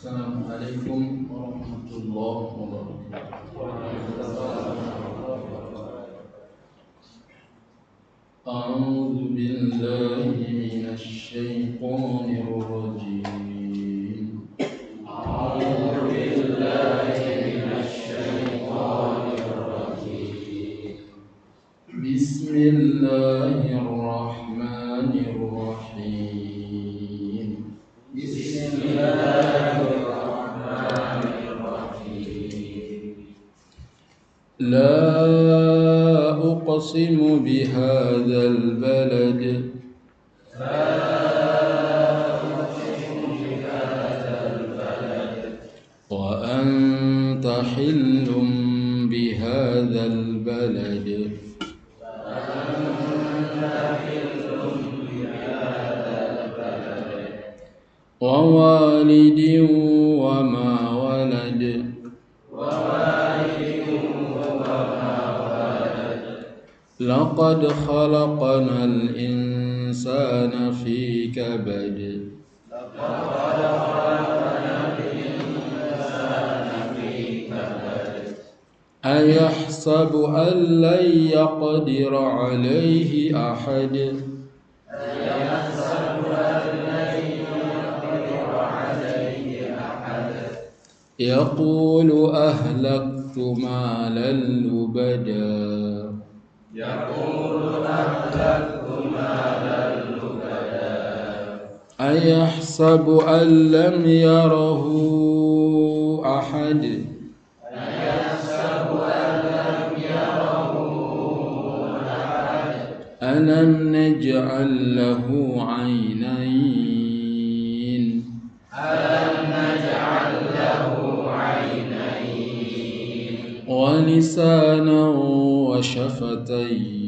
Assalamualaikum warahmatullahi wabarakatuh. A'udzu billahi minasy syaithanir rajim. A'udzu billahi minasy syaithanir rajim. Bismillahirrahmanirrahim. لا أقسم بهذا البلد وأنت حل بهذا البلد ووالد وما ولد لقد خلقنا الإنسان في كبد أيحسب أن لن يقدر عليه أحد يقول أهلكت مالا لبدا أيحسب أن لم يره أحد ألم نجعل له عينين ولسانا وشفتين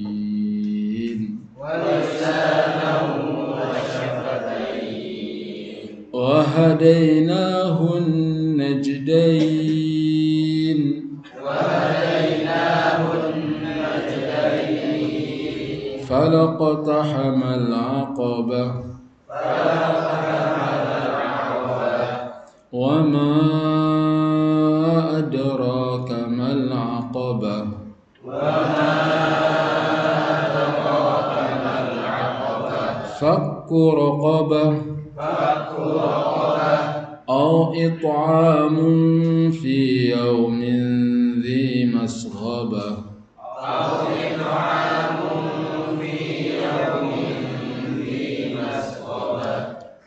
وهديناه النجدين فلاقتحم العقبة وما أدراك ما العقبة فك رقبة أو إطعام في يوم ذي مسغبة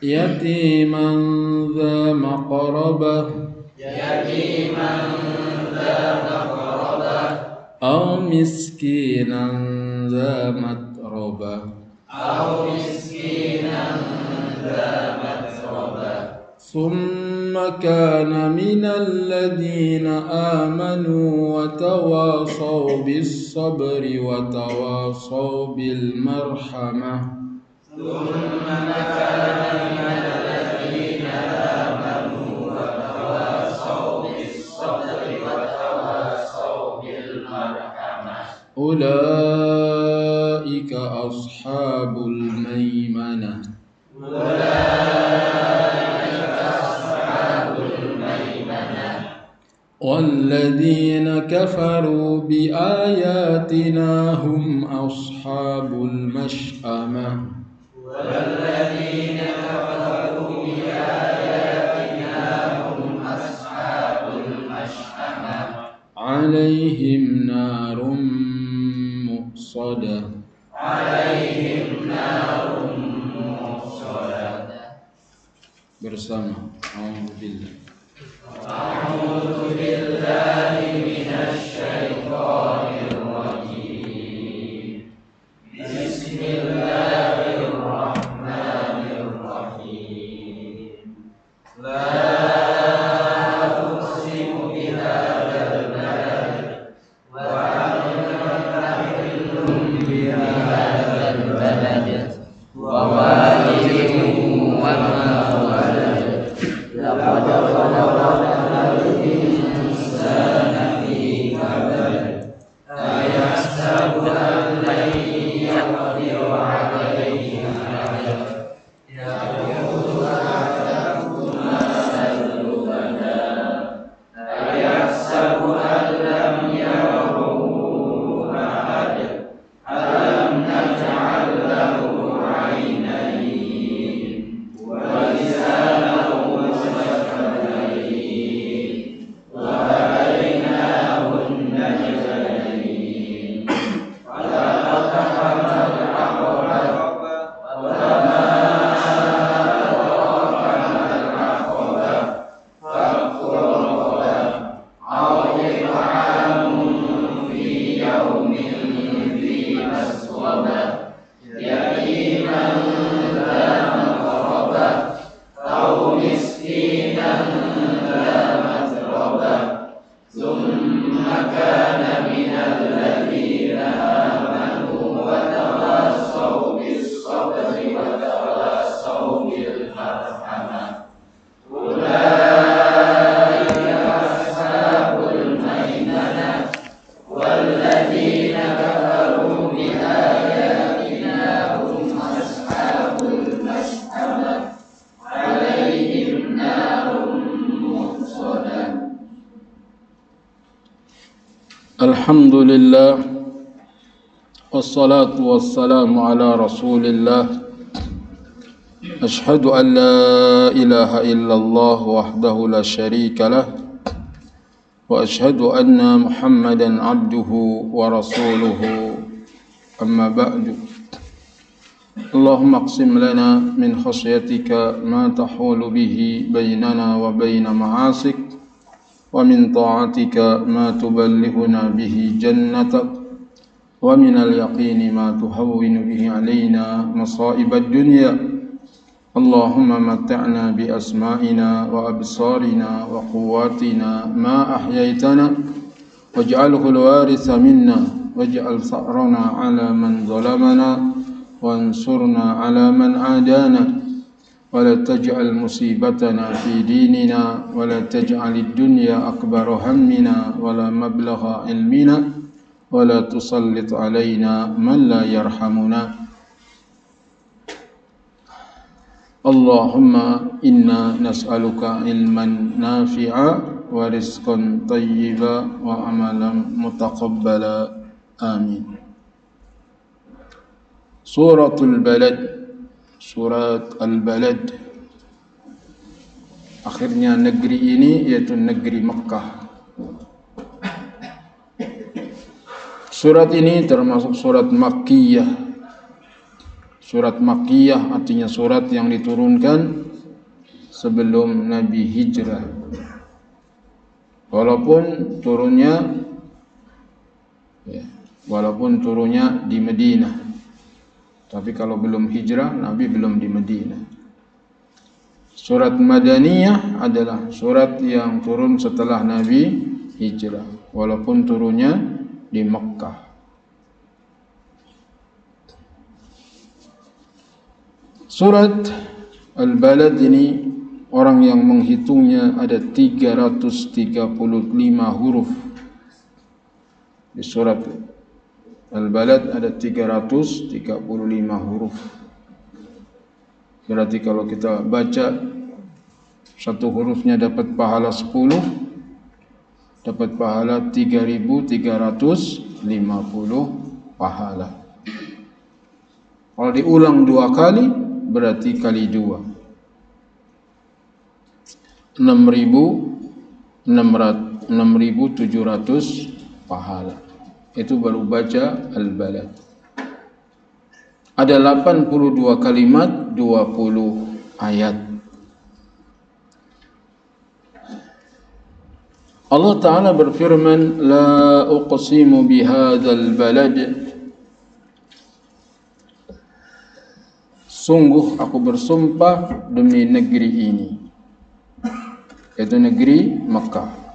يتيما ذا مقربة أو مسكينا ذا متربة ثم كان من الذين آمنوا وتواصوا بالصبر وتواصوا بالمرحمة أولئك أصحاب الميمنة والذين كفروا بآياتنا هم أصحاب المشأمة عليهم نار مؤصدة bersama A'udzu billahi minasy syaithanir rajim. Bismillahirrahmanirrahim. La uqsimu bihadzal balad wa anta hillun bihadzal balad wa walidin wa ma walad laqad khalaqnal Alhamdulillah, wassalatu wassalamu ala rasulillah. Ashhadu an la ilaha illallah wahdahu la syarika lah, wa ashhadu anna Muhammadan abduhu wa rasuluhu, amma ba'du. Allahumma aqsim lana min khasyatika ma tahulu bihi bainana wa baina ma'asik, wa min ta'atika ma tuballighuna bihi jannatak, wa min al-yaqini ma tuhawwinu bihi alaina masa'ibad dunya. Allahumma mata'na bi asma'ina wa absarina wa quwwatina ma ahyaytana, waj'alhu al-waritha minna, waj'al tha'rana 'ala man zalamana, wansurna 'ala man 'adana. ولا تجعل مصيبتنا في ديننا ولا تجعل الدنيا أكبر همنا ولا مبلغ علمنا ولا تسلط علينا من لا يرحمنا. اللهم إنا نسألك علما نافعا ورزقا طيبا وعملا متقبلا آمين. سورة البلد, Surat Al-Balad. Akhirnya negeri ini iaitu negeri Makkah. Surat ini termasuk surat Makkiyah. Surat Makkiyah artinya surat yang diturunkan sebelum Nabi hijrah. Walaupun turunnya di Madinah. Tapi kalau belum hijrah, Nabi belum di Madinah. Surat Madaniyah adalah surat yang turun setelah Nabi hijrah, walaupun turunnya di Makkah. Surat Al-Balad ini orang yang menghitungnya ada 335 huruf. Di surat Al-Balad ada 335 huruf. Berarti kalau kita baca satu hurufnya dapat pahala 10, dapat pahala 3.350 pahala. Kalau diulang 2 kali berarti kali 2, 6.700 pahala. Itu baru baca Al-Balad. Ada 82 kalimat, 20 ayat. Allah Ta'ala berfirman, La uqsimu bihadzal balad. Sungguh aku bersumpah demi negeri ini, yaitu negeri Makkah.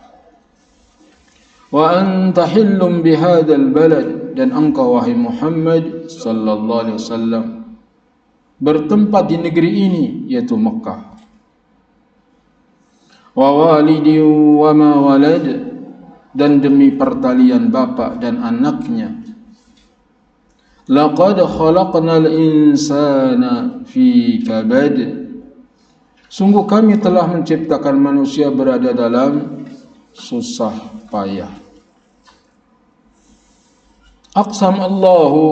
Wa anta hillum bihadzal balad, dan engkau wahai Muhammad sallallahu alaihi wasallam bertempat di negeri ini yaitu Makkah. Wa walidi wa ma walad, dan demi pertalian bapa dan anaknya. Laqad khalaqnal insana fi kabad, sungguh kami telah menciptakan manusia berada dalam susah payah. Aqsam Allahu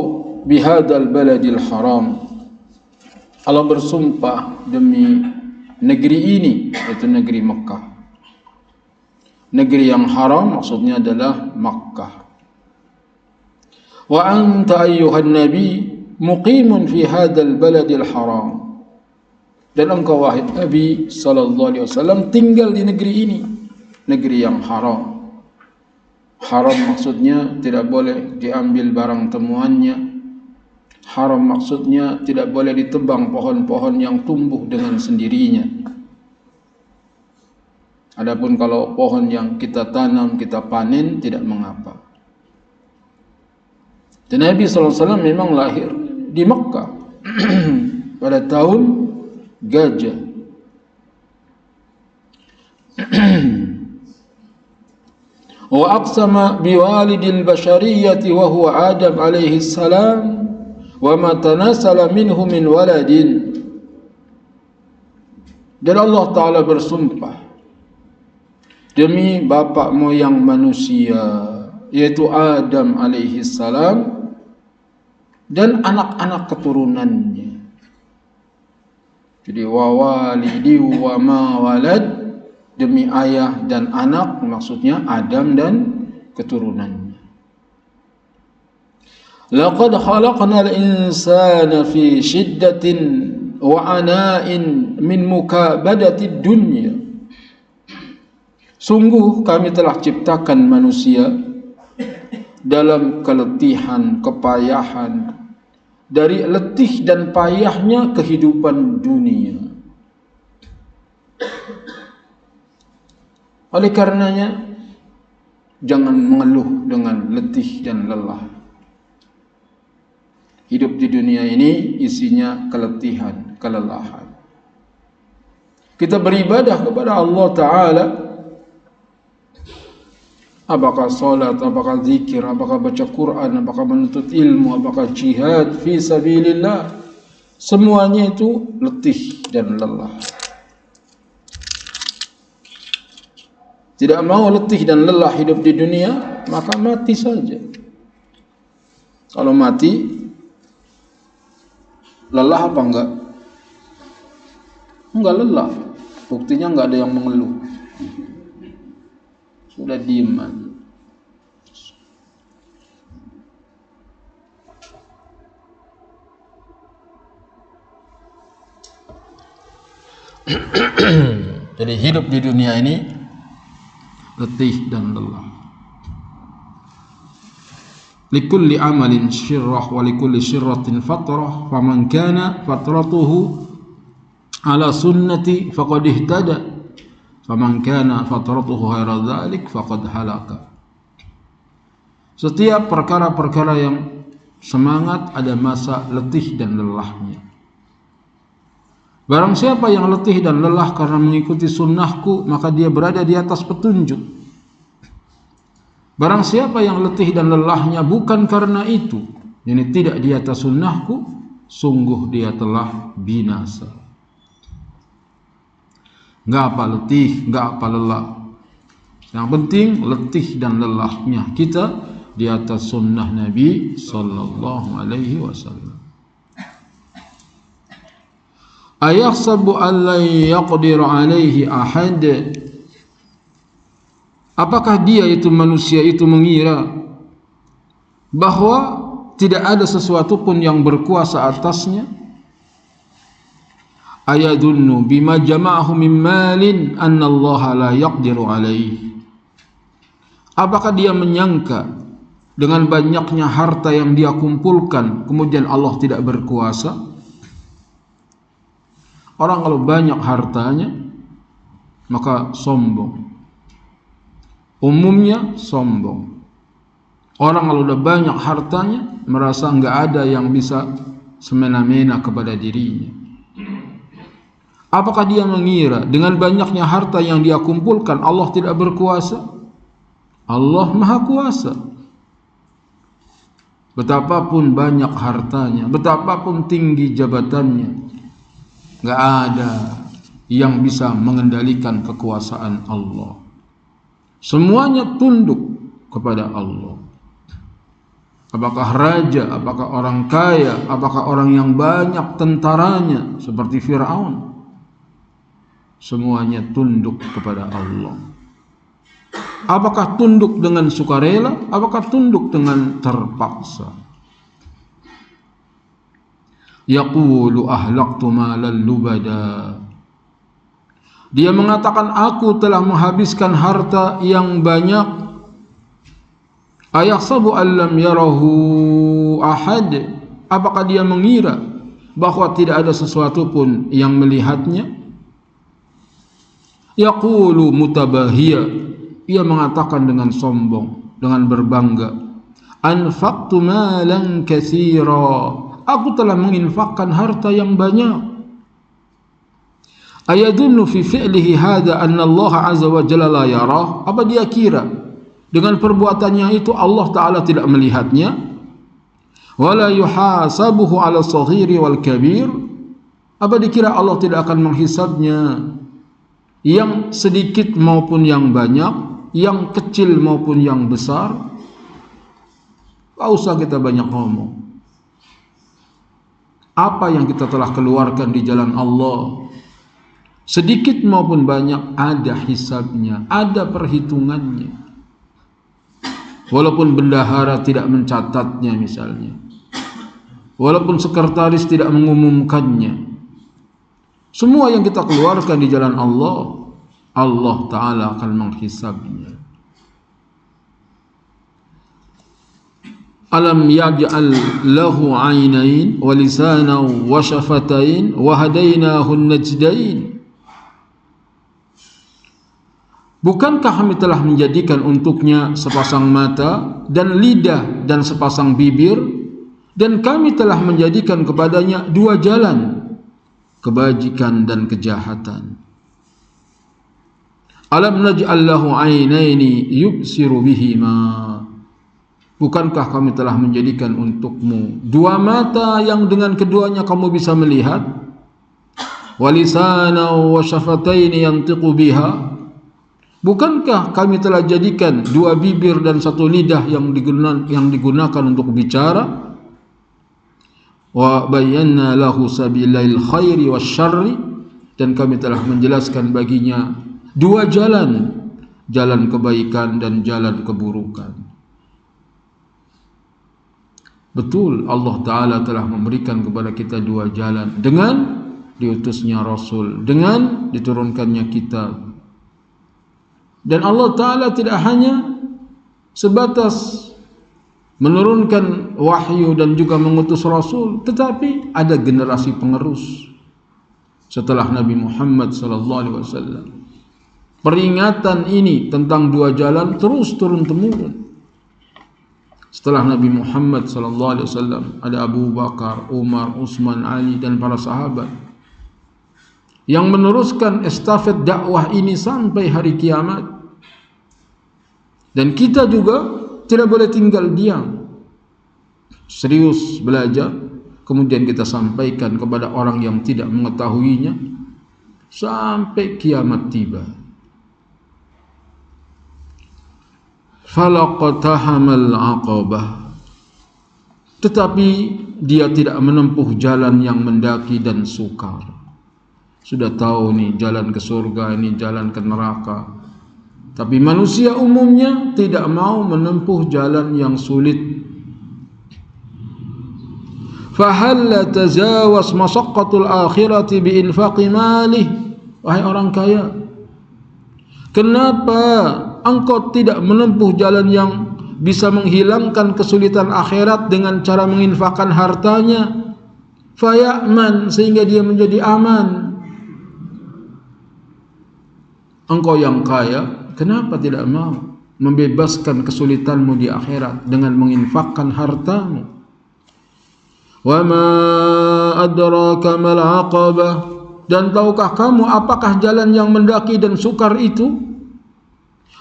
bihadzal baladil haram, Allah bersumpah demi negeri ini, yaitu negeri Makkah. Negeri yang haram maksudnya adalah Makkah. Wa anta ayyuhan nabi muqimun fi hadzal baladil haram, dan engkau wahai Nabi sallallahu alaihi wasallam tinggal di negeri ini, negeri yang haram. Haram maksudnya tidak boleh diambil barang temuannya. Haram maksudnya tidak boleh ditebang pohon-pohon yang tumbuh dengan sendirinya. Adapun kalau pohon yang kita tanam, kita panen, tidak mengapa. Dan Nabi SAW memang lahir di Makkah pada tahun gajah. Wa aqsama biwalidil bashariyati wa huwa Adam alaihi salam wa ma tanasala minhu min waladin. Dan Allah Ta'ala bersumpah demi bapa moyang manusia yaitu Adam alaihi salam dan anak-anak keturunannya. Jadi wa walidi wa ma walad, demi ayah dan anak, maksudnya Adam dan keturunannya. Laqad khalaqnal insana fi shiddatin wa ana'in min mukabadati dunya. Sungguh kami telah ciptakan manusia dalam keletihan, kepayahan, dari letih dan payahnya kehidupan dunia. Oleh karenanya, jangan mengeluh dengan letih dan lelah. Hidup di dunia ini isinya keletihan, kelelahan. Kita beribadah kepada Allah Ta'ala, apakah salat, apakah zikir, apakah baca Quran, apakah menuntut ilmu, apakah jihad fi sabilillah, semuanya itu letih dan lelah. Tidak mau letih dan lelah hidup di dunia, maka mati saja. Kalau mati, lelah apa enggak? Enggak lelah. Buktinya enggak ada yang mengeluh. Sudah diem aja. Jadi hidup di dunia ini letih dan lelah. Likulli amalin syirrah wa likulli syirratin fatrah, faman kana fatratuhu ala sunnati faqad ihtada, faman kana fatratuhu ghaira dzalik faqad halaka. Setiap perkara-perkara yang semangat ada masa letih dan lelahnya. Barang siapa yang letih dan lelah karena mengikuti sunnahku, maka dia berada di atas petunjuk. Barang siapa yang letih dan lelahnya bukan karena itu, ini tidak di atas sunnahku, sungguh dia telah binasa. Enggak apa letih, enggak apa lelah. Yang penting letih dan lelahnya kita di atas sunnah Nabi sallallahu alaihi wasallam. Ayahsabu an la yaqdir alaihi ahad. Apakah dia itu manusia itu mengira bahwa tidak ada sesuatu pun yang berkuasa atasnya? Ayadunnu bima jama'ahu min malin anna Allah la yaqdiru alaihi. Apakah dia menyangka dengan banyaknya harta yang dia kumpulkan kemudian Allah tidak berkuasa? Orang kalau banyak hartanya maka sombong. Umumnya sombong. Orang kalau udah banyak hartanya merasa enggak ada yang bisa semena-mena kepada dirinya. Apakah dia mengira dengan banyaknya harta yang dia kumpulkan Allah tidak berkuasa? Allah Maha Kuasa. Betapapun banyak hartanya, betapapun tinggi jabatannya, enggak ada yang bisa mengendalikan kekuasaan Allah. Semuanya tunduk kepada Allah. Apakah raja, apakah orang kaya, apakah orang yang banyak tentaranya seperti Fir'aun, semuanya tunduk kepada Allah. Apakah tunduk dengan sukarela, apakah tunduk dengan terpaksa? Yaqulu ahlaqtu malal lubada. Dia mengatakan aku telah menghabiskan harta yang banyak. Ayahsabu allam yarahu ahad. Apakah dia mengira bahwa tidak ada sesuatu pun yang melihatnya? Yaqulu mutabahiyya. Ia mengatakan dengan sombong, dengan berbangga, anfaqtu malan katsira. Aku telah menginfakkan harta yang banyak. Ayadunnu fi fi'lihi hadha anna Allah azza wa jalla la yarah. Apa dia kira dengan perbuatannya itu Allah Ta'ala tidak melihatnya? Wala yuhasabuhu ala saghiri wal kabir. Apa dikira Allah tidak akan menghisabnya yang sedikit maupun yang banyak, yang kecil maupun yang besar? Tak usah kita banyak ngomong. Apa yang kita telah keluarkan di jalan Allah, sedikit maupun banyak, ada hisabnya, ada perhitungannya. Walaupun bendahara tidak mencatatnya misalnya, walaupun sekretaris tidak mengumumkannya, semua yang kita keluarkan di jalan Allah, Allah Ta'ala akan menghisabnya. Alam yaj'al lahu 'ainain wa lisanan wa syafatain wa hadainahu najdain. Bukankah kami telah menjadikan untuknya sepasang mata dan lidah dan sepasang bibir, dan kami telah menjadikan kepadanya dua jalan, kebajikan dan kejahatan. Alam naj'al lahu 'ainaini yubsiru bihima. Bukankah kami telah menjadikan untukmu dua mata yang dengan keduanya kamu bisa melihat, walisana wa syafataini yantiqu biha. Bukankah kami telah jadikan dua bibir dan satu lidah yang digunakan untuk bicara, wa bayyana lahu sabilal khairi wasyarri, dan kami telah menjelaskan baginya dua jalan, jalan kebaikan dan jalan keburukan. Betul, Allah Ta'ala telah memberikan kepada kita dua jalan dengan diutusnya Rasul, dengan diturunkannya kitab. Dan Allah Ta'ala tidak hanya sebatas menurunkan wahyu dan juga mengutus Rasul, tetapi ada generasi penerus setelah Nabi Muhammad SAW. Peringatan ini tentang dua jalan terus turun-temurun. Setelah Nabi Muhammad SAW ada Abu Bakar, Umar, Utsman, Ali dan para sahabat yang meneruskan estafet dakwah ini sampai hari kiamat. Dan kita juga tidak boleh tinggal diam, serius belajar, kemudian kita sampaikan kepada orang yang tidak mengetahuinya sampai kiamat tiba. Falaqtahamal aqabah, tetapi dia tidak menempuh jalan yang mendaki dan sukar. Sudah tahu nih jalan ke surga, ini jalan ke neraka, tapi manusia umumnya tidak mau menempuh jalan yang sulit. Fahalla tajawaz masyaqqatul akhirati bi infaqi malih. Wahai orang kaya, kenapa engkau tidak menempuh jalan yang bisa menghilangkan kesulitan akhirat dengan cara menginfakkan hartanya? Faya'man, sehingga dia menjadi aman. Engkau yang kaya, kenapa tidak mau membebaskan kesulitanmu di akhirat dengan menginfakkan hartamu? Wa ma adraka mal aqabah, dan tahukah kamu apakah jalan yang mendaki dan sukar itu?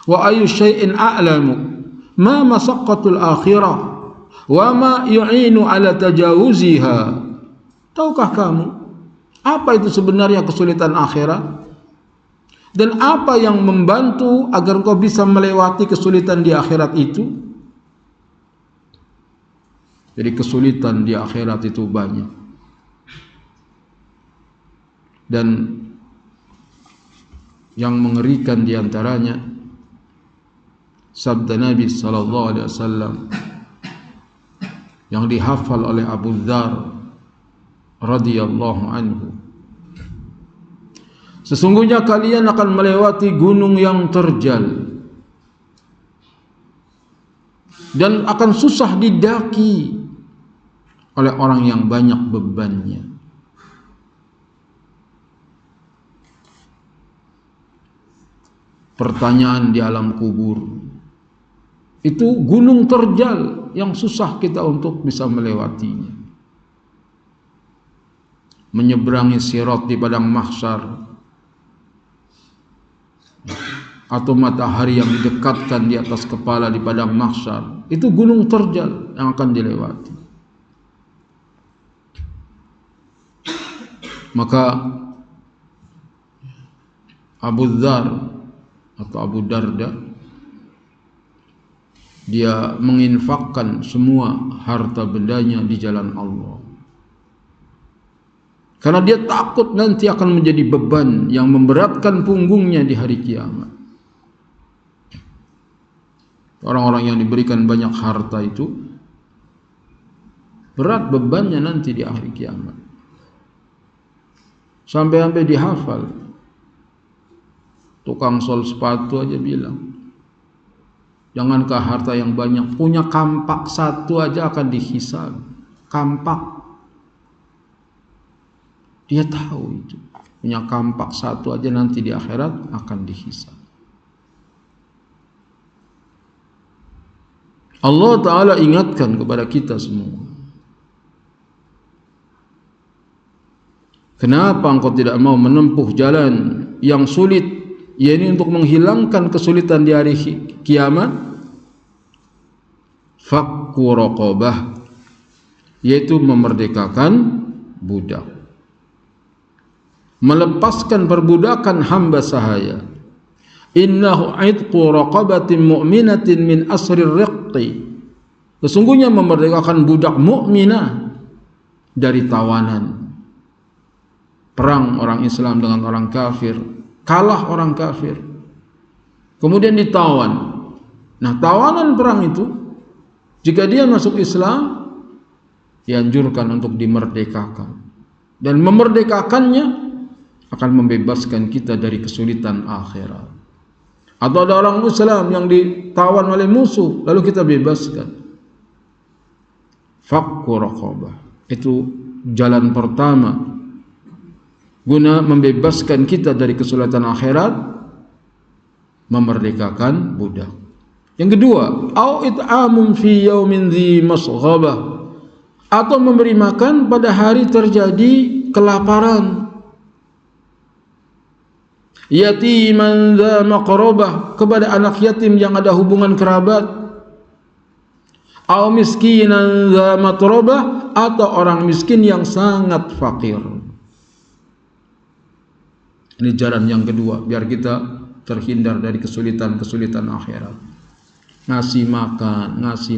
Wa ayu syai'in a'lamu ma masyaqqatul akhirah wa ma yu'inu ala tajawuziha. Tahukah kamu apa itu sebenarnya kesulitan akhirat, dan apa yang membantu agar kau bisa melewati kesulitan di akhirat itu? Jadi kesulitan di akhirat itu banyak, dan yang mengerikan diantaranya sabda Nabi SAW yang dihafal oleh Abu Dzar radhiyallahu anhu. Sesungguhnya kalian akan melewati gunung yang terjal dan akan susah didaki oleh orang yang banyak bebannya. Pertanyaan di alam kubur itu gunung terjal yang susah kita untuk bisa melewatinya. Menyeberangi sirat di padang mahsyar, atau matahari yang didekatkan di atas kepala di padang mahsyar, itu gunung terjal yang akan dilewati. Maka Abu Dzar atau Abu Darda dia menginfakkan semua harta bendanya di jalan Allah. Karena dia takut nanti akan menjadi beban yang memberatkan punggungnya di hari kiamat. Orang-orang yang diberikan banyak harta itu berat bebannya nanti di hari kiamat. Sampai-sampai dihafal. Tukang sol sepatu aja bilang, jangankah harta yang banyak, punya kampak satu aja akan dihisab. Kampak. Dia tahu itu. Punya kampak satu aja nanti di akhirat akan dihisab. Allah Ta'ala ingatkan kepada kita semua. Kenapa engkau tidak mau menempuh jalan yang sulit, yaitu untuk menghilangkan kesulitan di hari kiamat? Fakku raqabah, yaitu memerdekakan budak. Melepaskan perbudakan hamba sahaya. Innahu aitqu raqabatin mu'minatin min asrir riqqi. Sesungguhnya memerdekakan budak mukminah dari tawanan. Perang orang Islam dengan orang kafir, kalah orang kafir, kemudian ditawan. Nah, tawanan perang itu, jika dia masuk Islam, dianjurkan untuk dimerdekakan. Dan memerdekakannya akan membebaskan kita dari kesulitan akhirat. Atau ada orang Islam yang ditawan oleh musuh, lalu kita bebaskan. Fakku raqabah, itu jalan pertama guna membebaskan kita dari kesulitan akhirat, memerdekakan budak. Yang kedua, au it'amun fi yaumin dzi masghabah, atau memberi makan pada hari terjadi kelaparan. Yatiman dza maqrabah, kepada anak yatim yang ada hubungan kerabat. Au miskinan dza matrabah, atau orang miskin yang sangat fakir. Ini jalan yang kedua biar kita terhindar dari kesulitan-kesulitan akhirat. Ngasih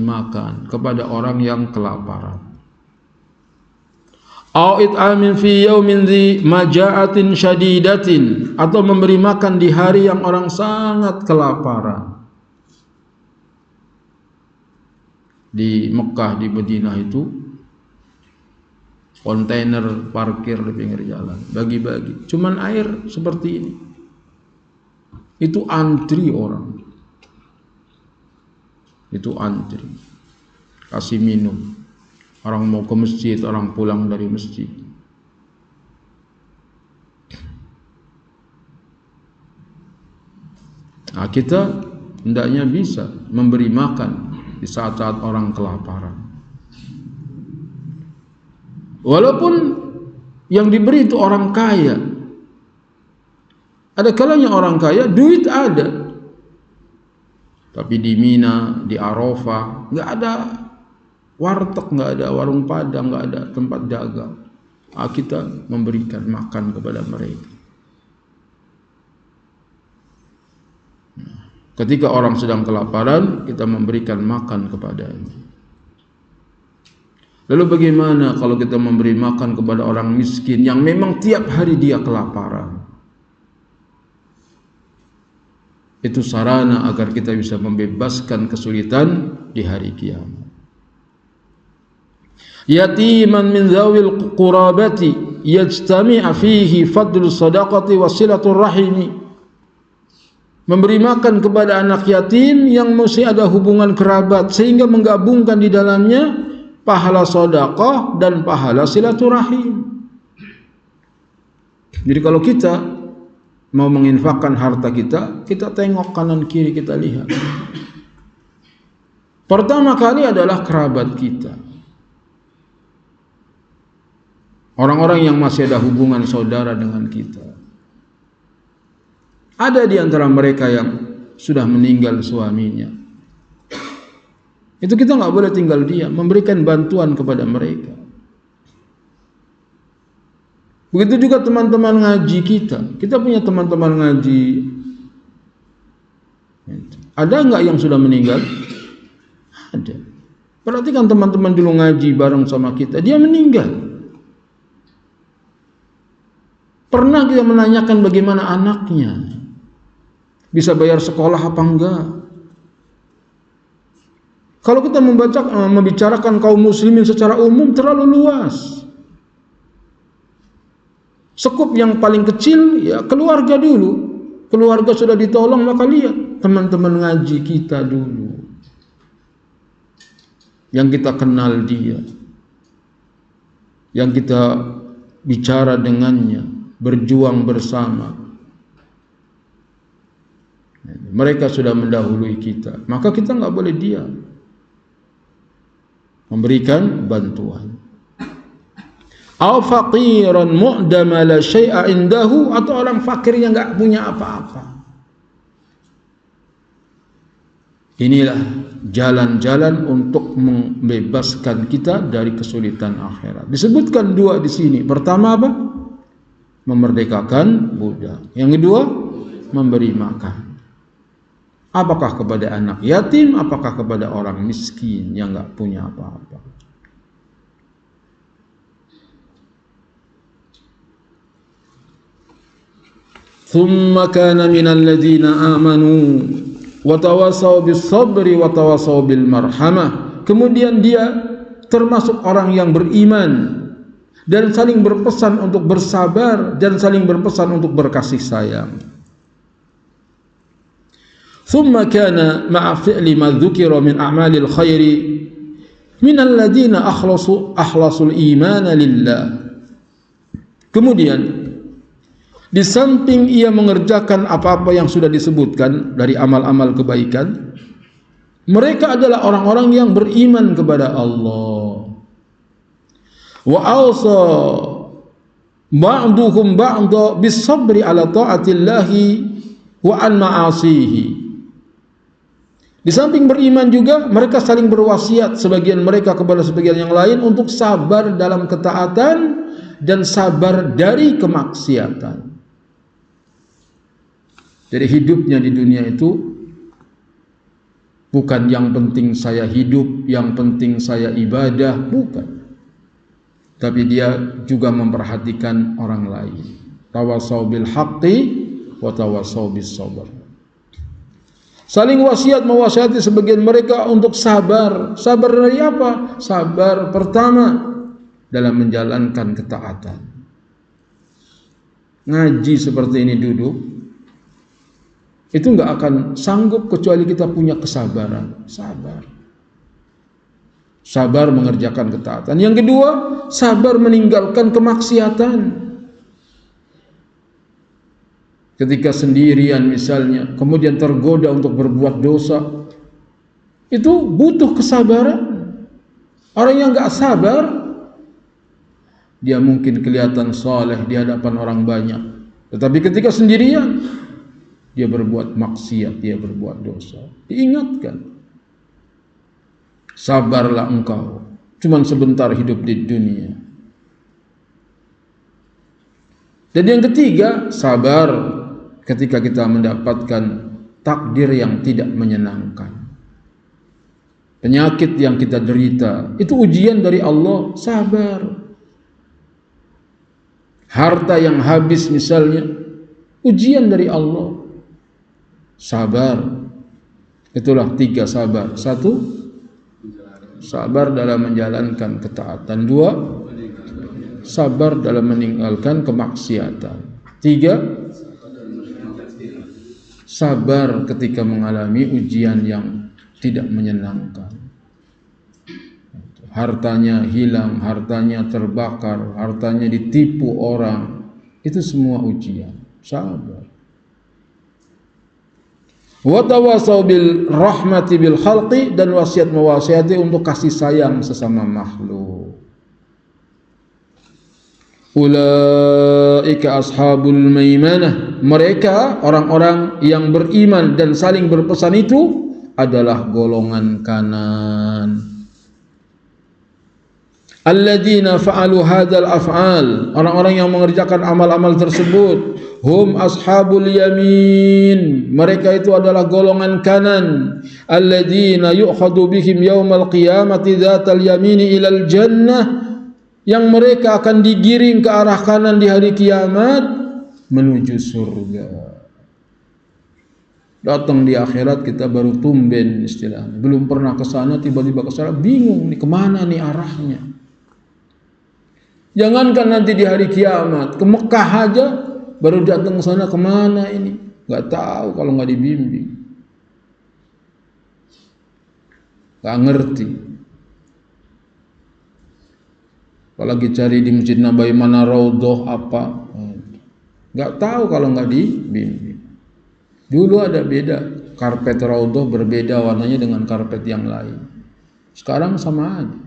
makan kepada orang yang kelaparan. Au it'amin fi yaumin dzi maja'atin syadidatin, atau memberi makan di hari yang orang sangat kelaparan. Di Mekah, di Madinah itu kontainer parkir di pinggir jalan, bagi-bagi. Cuman air seperti ini. Itu antri orang. Itu antri. Kasih minum. Orang mau ke masjid, orang pulang dari masjid. Nah, kita hendaknya bisa memberi makan di saat-saat orang kelaparan. Walaupun yang diberi itu orang kaya. Ada kalanya orang kaya duit ada, tapi di Mina, di Arafah nggak ada warteg, nggak ada warung padang, nggak ada tempat dagang. Kita memberikan makan kepada mereka. Ketika orang sedang kelaparan, kita memberikan makan kepadanya. Lalu bagaimana kalau kita memberi makan kepada orang miskin yang memang tiap hari dia kelaparan? Itu sarana agar kita bisa membebaskan kesulitan di hari kiamat. Yatiman min dzawil qurabati yajtami'a fihi fadlu sadaqati wa silatur rahimi. Memberi makan kepada anak yatim yang mesti ada hubungan kerabat, sehingga menggabungkan di dalamnya pahala sedekah dan pahala silaturahim. Jadi kalau kita mau menginfakkan harta kita, kita tengok kanan kiri, kita lihat. Pertama kali adalah kerabat kita. Orang-orang yang masih ada hubungan saudara dengan kita. Ada di antara mereka yang sudah meninggal suaminya. Itu kita nggak boleh tinggal diam, memberikan bantuan kepada mereka. Begitu juga teman-teman ngaji kita. Kita punya teman-teman ngaji. Ada nggak yang sudah meninggal? Ada. Perhatikan teman-teman dulu ngaji bareng sama kita, dia meninggal. Pernah kita menanyakan bagaimana anaknya, bisa bayar sekolah apa enggak? Kalau kita membicarakan kaum muslimin secara umum terlalu luas. Sekup yang paling kecil ya keluarga dulu. Keluarga sudah ditolong, maka lihat teman-teman ngaji kita dulu, yang kita kenal dia, yang kita bicara dengannya, berjuang bersama. Mereka sudah mendahului kita, maka kita nggak boleh diam, memberikan bantuan. Au faqiran mu'dama la syai'a indahu, atau orang fakir yang enggak punya apa-apa. Inilah jalan-jalan untuk membebaskan kita dari kesulitan akhirat. Disebutkan dua di sini. Pertama apa? Memerdekakan budak. Yang kedua, memberi makan. Apakah kepada anak yatim, apakah kepada orang miskin yang enggak punya apa-apa. Thumma kana minal ladzina amanu wa tawasaw bis sabri wa tawasaw bil marhamah. Kemudian dia termasuk orang yang beriman dan saling berpesan untuk bersabar dan saling berpesan untuk berkasih sayang. Thumma kana ma'a fi'li ma dzukira min a'malil khairi minal ladzina akhlasul iman lillah. Kemudian di samping ia mengerjakan apa-apa yang sudah disebutkan dari amal-amal kebaikan, mereka adalah orang-orang yang beriman kepada Allah. Wa awsa ba'duhum ba'da bis sabri ala ta'atillahi wa an ma'asihi. Di samping beriman juga mereka saling berwasiat sebagian mereka kepada sebagian yang lain untuk sabar dalam ketaatan dan sabar dari kemaksiatan. Jadi hidupnya di dunia itu bukan yang penting saya hidup, yang penting saya ibadah, bukan. Tapi dia juga memperhatikan orang lain. Tawasaw bil haqqi wa tawasaw bis sabr. Saling wasiat mewasiati sebagian mereka untuk sabar. Sabar dari apa? Sabar pertama dalam menjalankan ketaatan. Ngaji seperti ini duduk, itu enggak akan sanggup kecuali kita punya kesabaran. Sabar mengerjakan ketaatan. Yang kedua, sabar meninggalkan kemaksiatan. Ketika sendirian misalnya, kemudian tergoda untuk berbuat dosa, itu butuh kesabaran. Orang yang enggak sabar, dia mungkin kelihatan saleh di hadapan orang banyak, tetapi ketika sendirian dia berbuat maksiat, dia berbuat dosa. Diingatkan, sabarlah engkau, cuman sebentar hidup di dunia. Dan yang ketiga, sabar ketika kita mendapatkan takdir yang tidak menyenangkan, penyakit yang kita derita, itu ujian dari Allah. Sabar. Harta yang habis misalnya, ujian dari Allah. Sabar. Itulah tiga sabar. Satu, sabar dalam menjalankan ketaatan. Dua, sabar dalam meninggalkan kemaksiatan. Tiga, sabar ketika mengalami ujian yang tidak menyenangkan. Hartanya hilang, hartanya terbakar, hartanya ditipu orang. Itu semua ujian. Sabar. Wa tawasaw bil rahmati bil khalqi, dan wasiat mewasiati untuk kasih sayang sesama makhluk. Ulaika ashabul maimanah, mereka orang-orang yang beriman dan saling berpesan itu adalah golongan kanan. Alladzina fa'alu hadzal af'al, orang-orang yang mengerjakan amal-amal tersebut, hum ashabul yamin, mereka itu adalah golongan kanan. Alladzina yu'khadhu bihim yaumal qiyamati dzatal yamini ilal jannah, yang mereka akan digiring ke arah kanan di hari kiamat menuju surga. Datang di akhirat kita baru tumben istilahnya, belum pernah ke sana, tiba-tiba ke sana, bingung nih kemana nih arahnya. Jangankan nanti di hari kiamat, ke Mekah aja baru datang ke sana, kemana ini? Gak tahu kalau nggak dibimbing, gak ngerti. Apalagi cari di Masjid Nabawi mana raudhah apa, gak tahu kalau nggak dibimbing. Dulu ada beda, karpet raudhah berbeda warnanya dengan karpet yang lain. Sekarang sama aja.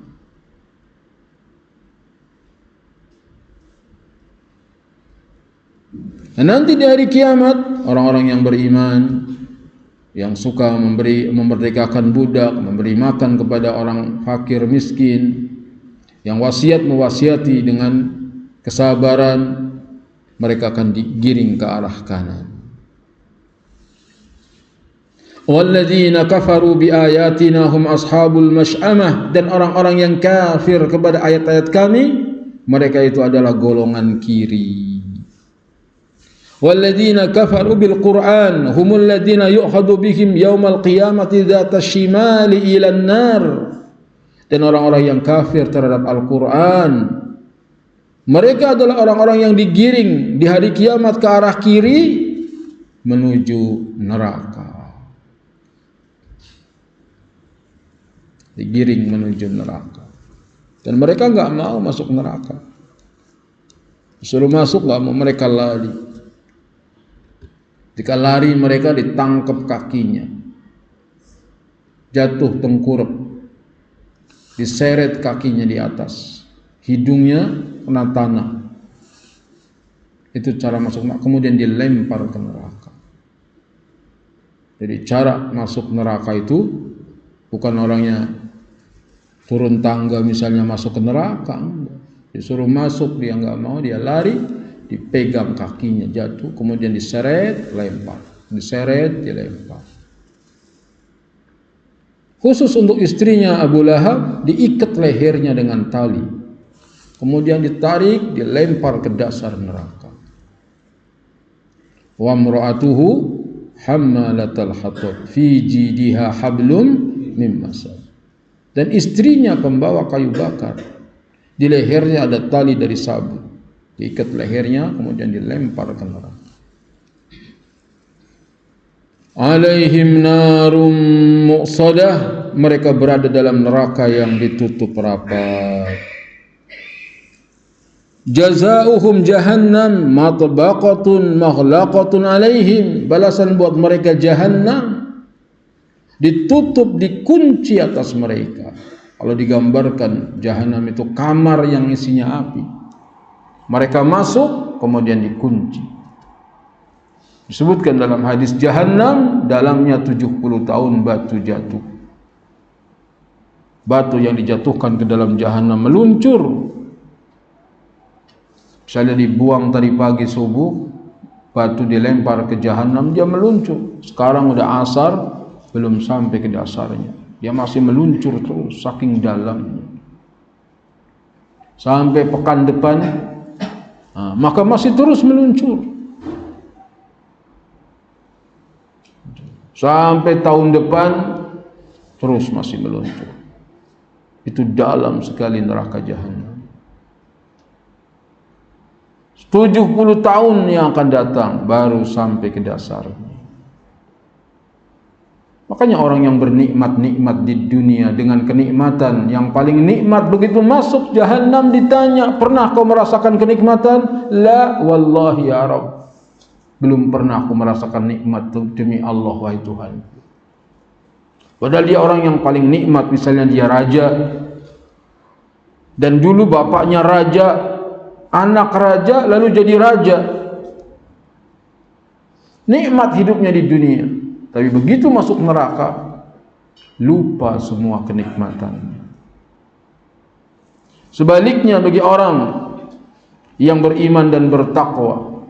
Nah, nanti di hari kiamat orang-orang yang beriman, yang suka memerdekakan budak, memberi makan kepada orang fakir miskin, yang mewasiati dengan kesabaran, mereka akan digiring ke arah kanan. Walladzina kafaru biayatina hum ashabul masy'amah, dan orang-orang yang kafir kepada ayat-ayat kami, mereka itu adalah golongan kiri. Walladzina kafaru bil Qur'an humul ladzina yu'khadhu bihim yaumal qiyamati dzata shimali ilan nar, dan orang-orang yang kafir terhadap Al-Qur'an, mereka adalah orang-orang yang digiring di hari kiamat ke arah kiri menuju neraka. Digiring menuju neraka, dan mereka enggak mau masuk neraka. Disuruh masuk enggak mau, mereka lari. Jika lari mereka ditangkap kakinya, jatuh tengkurap, diseret kakinya di atas, hidungnya kena tanah. Itu cara masuk neraka, kemudian dilempar ke neraka. Jadi cara masuk neraka itu bukan orangnya turun tangga misalnya masuk ke neraka, disuruh masuk dia nggak mau, dia lari, dipegang kakinya, jatuh, kemudian diseret, lempar, diseret, dilempar. Khusus untuk istrinya Abu Lahab, diikat lehernya dengan tali, kemudian ditarik, dilempar ke dasar neraka. Wa imra'atuhu hammalatal hatab fi jidiha hablum min masad, dan istrinya pembawa kayu bakar, di lehernya ada tali dari sabut, diikat lehernya kemudian dilempar ke neraka. Alaihim narum muqsadah, mereka berada dalam neraka yang ditutup rapat. Jazaohum jahannam matbaqatun maghlaqatun alaihim, balasan buat mereka jahannam, ditutup, dikunci atas mereka. Kalau digambarkan jahannam itu kamar yang isinya api, mereka masuk kemudian dikunci. Disebutkan dalam hadis jahannam dalamnya 70 tahun batu jatuh. Batu yang dijatuhkan ke dalam jahannam meluncur. Misalnya dibuang tadi pagi subuh, batu dilempar ke jahannam, dia meluncur. Sekarang udah asar, belum sampai ke dasarnya, dia masih meluncur terus saking dalamnya. Sampai pekan depan, maka masih terus meluncur. Sampai tahun depan terus masih meluncur. Itu dalam sekali neraka jahannam. 70 tahun yang akan datang baru sampai ke dasarnya. Makanya orang yang bernikmat-nikmat di dunia dengan kenikmatan yang paling nikmat, begitu masuk jahannam ditanya, pernah kau merasakan kenikmatan? La wallahi ya Rabb, belum pernah aku merasakan nikmat demi Allah wahai Tuhan. Padahal dia orang yang paling nikmat, misalnya dia raja, dan dulu bapaknya raja, anak raja, lalu jadi raja. Nikmat hidupnya di dunia. Tapi begitu masuk neraka, lupa semua kenikmatannya. Sebaliknya bagi orang yang beriman dan bertakwa,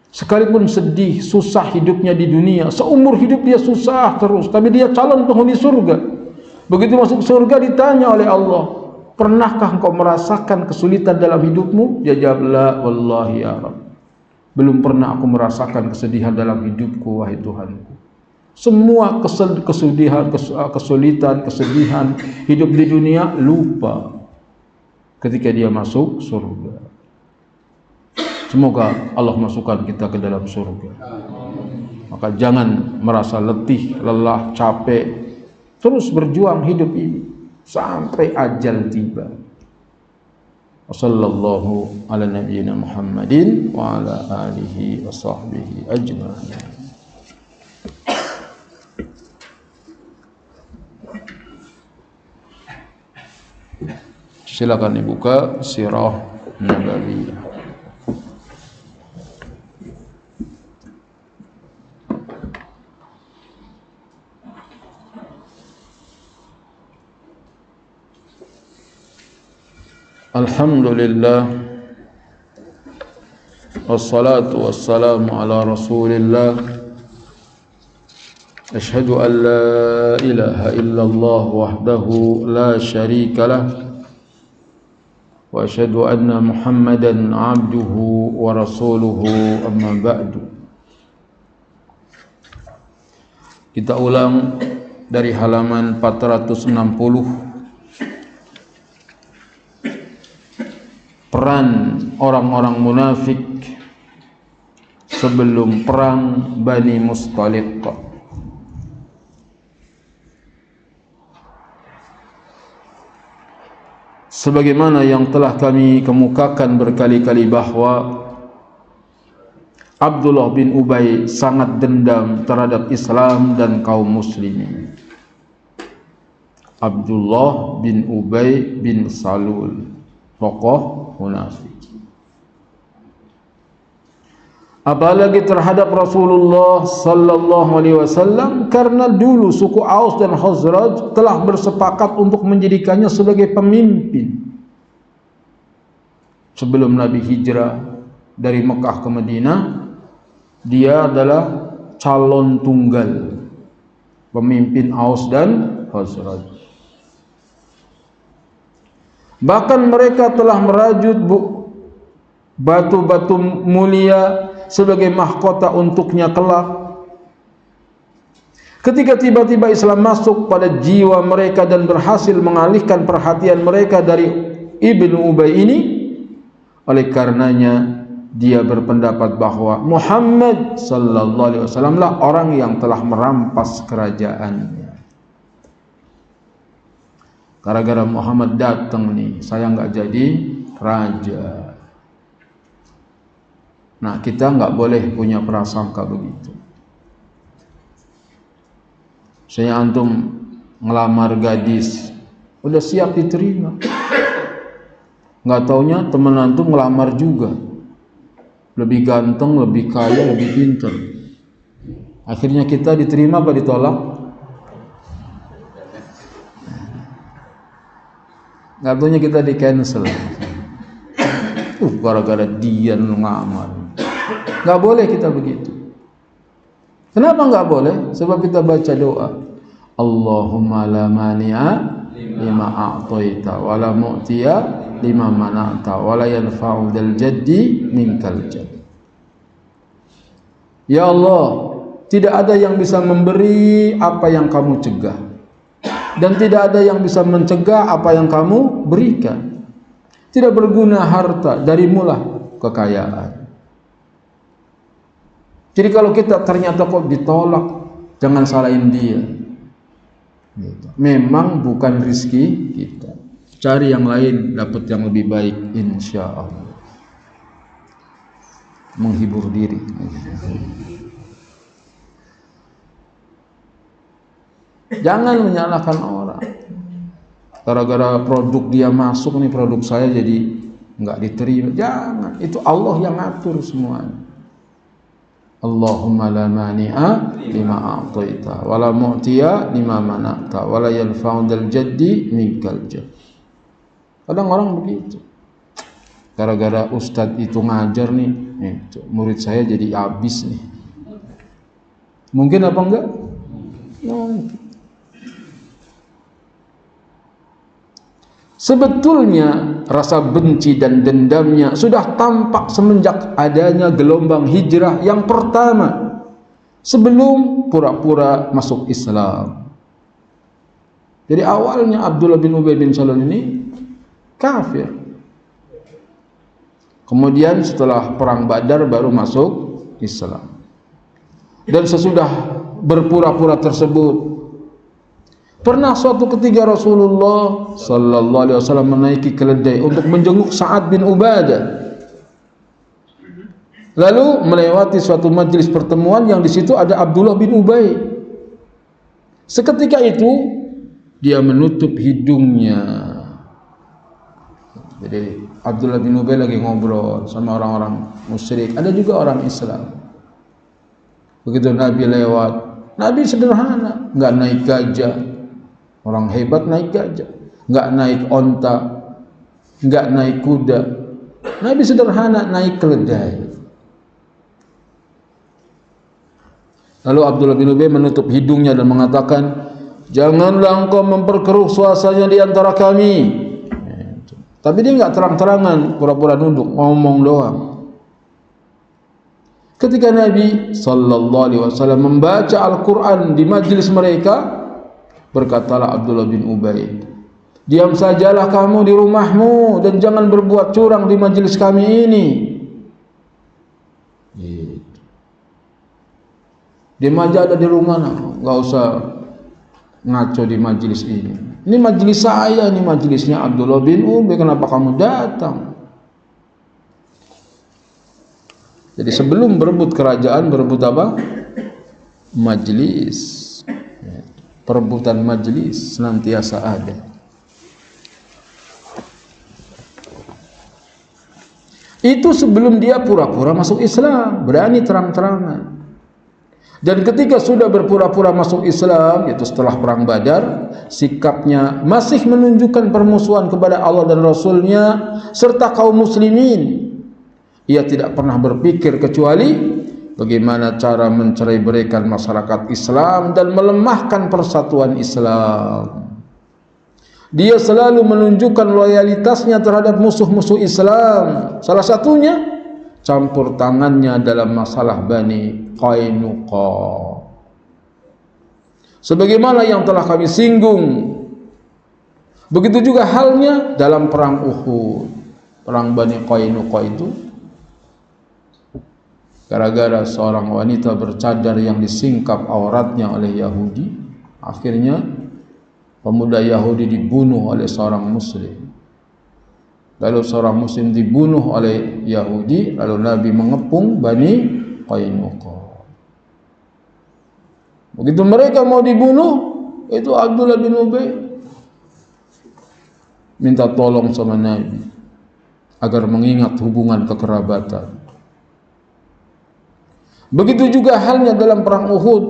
sekalipun sedih, susah hidupnya di dunia, seumur hidup dia susah terus, tapi dia calon penghuni surga. Begitu masuk surga ditanya oleh Allah, pernahkah engkau merasakan kesulitan dalam hidupmu? Dia jawab, la wallahi ya Rabb, belum pernah aku merasakan kesedihan dalam hidupku, wahai Tuhanku. Semua kesulitan, kesedihan hidup di dunia lupa ketika dia masuk surga. Semoga Allah masukkan kita ke dalam surga. Maka jangan merasa letih, lelah, capek. Terus berjuang hidup ini sampai ajal tiba. Wassallallahu ala nabiyyina Muhammadin wa ala alihi wa sahbihi ajma'in. Silakan dibuka Sirah Nabawiyah. Alhamdulillah, wassalatu wassalamu ala Rasulillah. Asyhadu an la ilaha illallah wahdahu la syarika lah, wa asyhadu anna Muhammadan abduhu wa rasuluhu, amma ba'du. Kita ulang dari halaman 460. Peran orang-orang munafik sebelum perang Bani Mustaliq. Sebagaimana yang telah kami kemukakan berkali-kali bahwa Abdullah bin Ubay sangat dendam terhadap Islam dan kaum muslimin. Abdullah bin Ubay bin Salul, tokoh munafik. Apalagi terhadap Rasulullah sallallahu alaihi wasallam, karena dulu suku Aus dan Khazraj telah bersepakat untuk menjadikannya sebagai pemimpin. Sebelum Nabi hijrah dari Mekah ke Madinah, dia adalah calon tunggal pemimpin Aus dan Khazraj. Bahkan mereka telah merajut batu-batu mulia sebagai mahkota untuknya kelak. Ketika tiba-tiba Islam masuk pada jiwa mereka dan berhasil mengalihkan perhatian mereka dari Ibnu Ubay ini, oleh karenanya dia berpendapat bahwa Muhammad sallallahu alaihi wasallam lah orang yang telah merampas kerajaannya. Gara-gara Muhammad datang nih, saya nggak jadi raja. Nah, kita nggak boleh punya prasangka begitu. Saya antum ngelamar gadis, udah siap diterima. Nggak taunya teman antum ngelamar juga, lebih ganteng, lebih kaya, lebih pintar. Akhirnya kita diterima apa ditolak? Nggak taunya kita di cancel. Gara-gara dia ngelamar. Nggak boleh kita begitu. Kenapa nggak boleh? Sebab kita baca doa, Allahumma la mani'a lima a'taita wa la mu'tiya lima mana'ta wa la yanfa'u dzal jaddi minkal jadd. Ya Allah, tidak ada yang bisa memberi apa yang kamu cegah, dan tidak ada yang bisa mencegah apa yang kamu berikan. Tidak berguna harta, darimulah kekayaan. Jadi kalau kita ternyata kok ditolak, jangan salahin dia. Memang bukan rezeki kita. Cari yang lain, dapat yang lebih baik, insya Allah. Menghibur diri. Jangan menyalahkan orang. Gara-gara produk dia masuk nih, produk saya jadi nggak diterima. Jangan, itu Allah yang ngatur semuanya. Allahumma la mani'a lima a'taita wa la mu'tiya lima mana'ta wa la yanfa'u dzal jaddi minkal jadd. Kadang orang begitu. Gara-gara ustadz itu ngajar nih, murid saya jadi habis nih. Mungkin apa enggak? Mungkin. Sebetulnya rasa benci dan dendamnya sudah tampak semenjak adanya gelombang hijrah yang pertama, sebelum pura-pura masuk Islam. Jadi awalnya Abdullah bin Ubay bin Salul ini kafir. Kemudian setelah perang Badar baru masuk Islam. Dan sesudah berpura-pura tersebut, pernah suatu ketika Rasulullah sallallahu alaihi wasallam menaiki keledai untuk menjenguk Sa'ad bin Ubadah. Lalu melewati suatu majelis pertemuan yang di situ ada Abdullah bin Ubay. Seketika itu dia menutup hidungnya. Jadi Abdullah bin Ubay lagi ngobrol sama orang-orang musyrik, ada juga orang Islam. Begitu Nabi lewat, Nabi sederhana, nggak naik gajah. Orang hebat naik gajah, nggak naik onta, nggak naik kuda. Nabi sederhana naik keledai. Lalu Abdullah bin Ubay menutup hidungnya dan mengatakan, janganlah engkau memperkeruh suasana di antara kami. Tapi dia nggak terang-terangan, pura-pura nunduk, ngomong doang. Ketika Nabi sallallahu alaihi wasallam membaca Al-Quran di majelis mereka, berkatalah Abdullah bin Ubay, diam sajalah kamu di rumahmu dan jangan berbuat curang di majelis kami ini. Gitu. Diam aja ada di rumah, nggak usah ngaco di majelis ini. Ini majelis saya, ini majelisnya Abdullah bin Ubay, kenapa kamu datang? Jadi sebelum berebut kerajaan, berebut apa? Majelis. Perebutan majelis senantiasa ada. Itu sebelum dia pura-pura masuk Islam, berani terang-terangan. Dan ketika sudah berpura-pura masuk Islam, yaitu setelah perang Badar, sikapnya masih menunjukkan permusuhan kepada Allah dan Rasulnya serta kaum muslimin. Ia tidak pernah berpikir kecuali bagaimana cara mencerai-beraikan masyarakat Islam dan melemahkan persatuan Islam. Dia selalu menunjukkan loyalitasnya terhadap musuh-musuh Islam. Salah satunya campur tangannya dalam masalah Bani Qainuqa. Sebagaimana yang telah kami singgung, begitu juga halnya dalam perang Uhud. Perang Bani Qainuqa itu gara-gara seorang wanita bercadar yang disingkap auratnya oleh Yahudi, akhirnya pemuda Yahudi dibunuh oleh seorang muslim. Lalu seorang muslim dibunuh oleh Yahudi, lalu Nabi mengepung Bani Qainuqa. Begitu mereka mau dibunuh, itu Abdullah bin Ubay minta tolong sama Nabi agar mengingat hubungan kekerabatan. Begitu juga halnya dalam perang Uhud,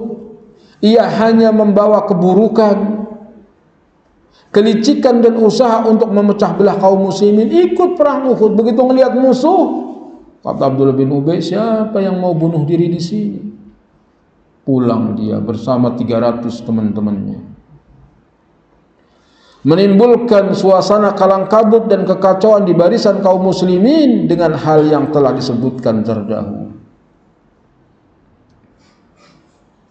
ia hanya membawa keburukan, kelicikan dan usaha untuk memecah belah kaum muslimin. Ikut perang Uhud, begitu melihat musuh, kata Abdullah bin Ubay, siapa yang mau bunuh diri di sini? Pulang dia bersama 300 teman-temannya, menimbulkan suasana kalang kabut dan kekacauan di barisan kaum muslimin dengan hal yang telah disebutkan terdahulu.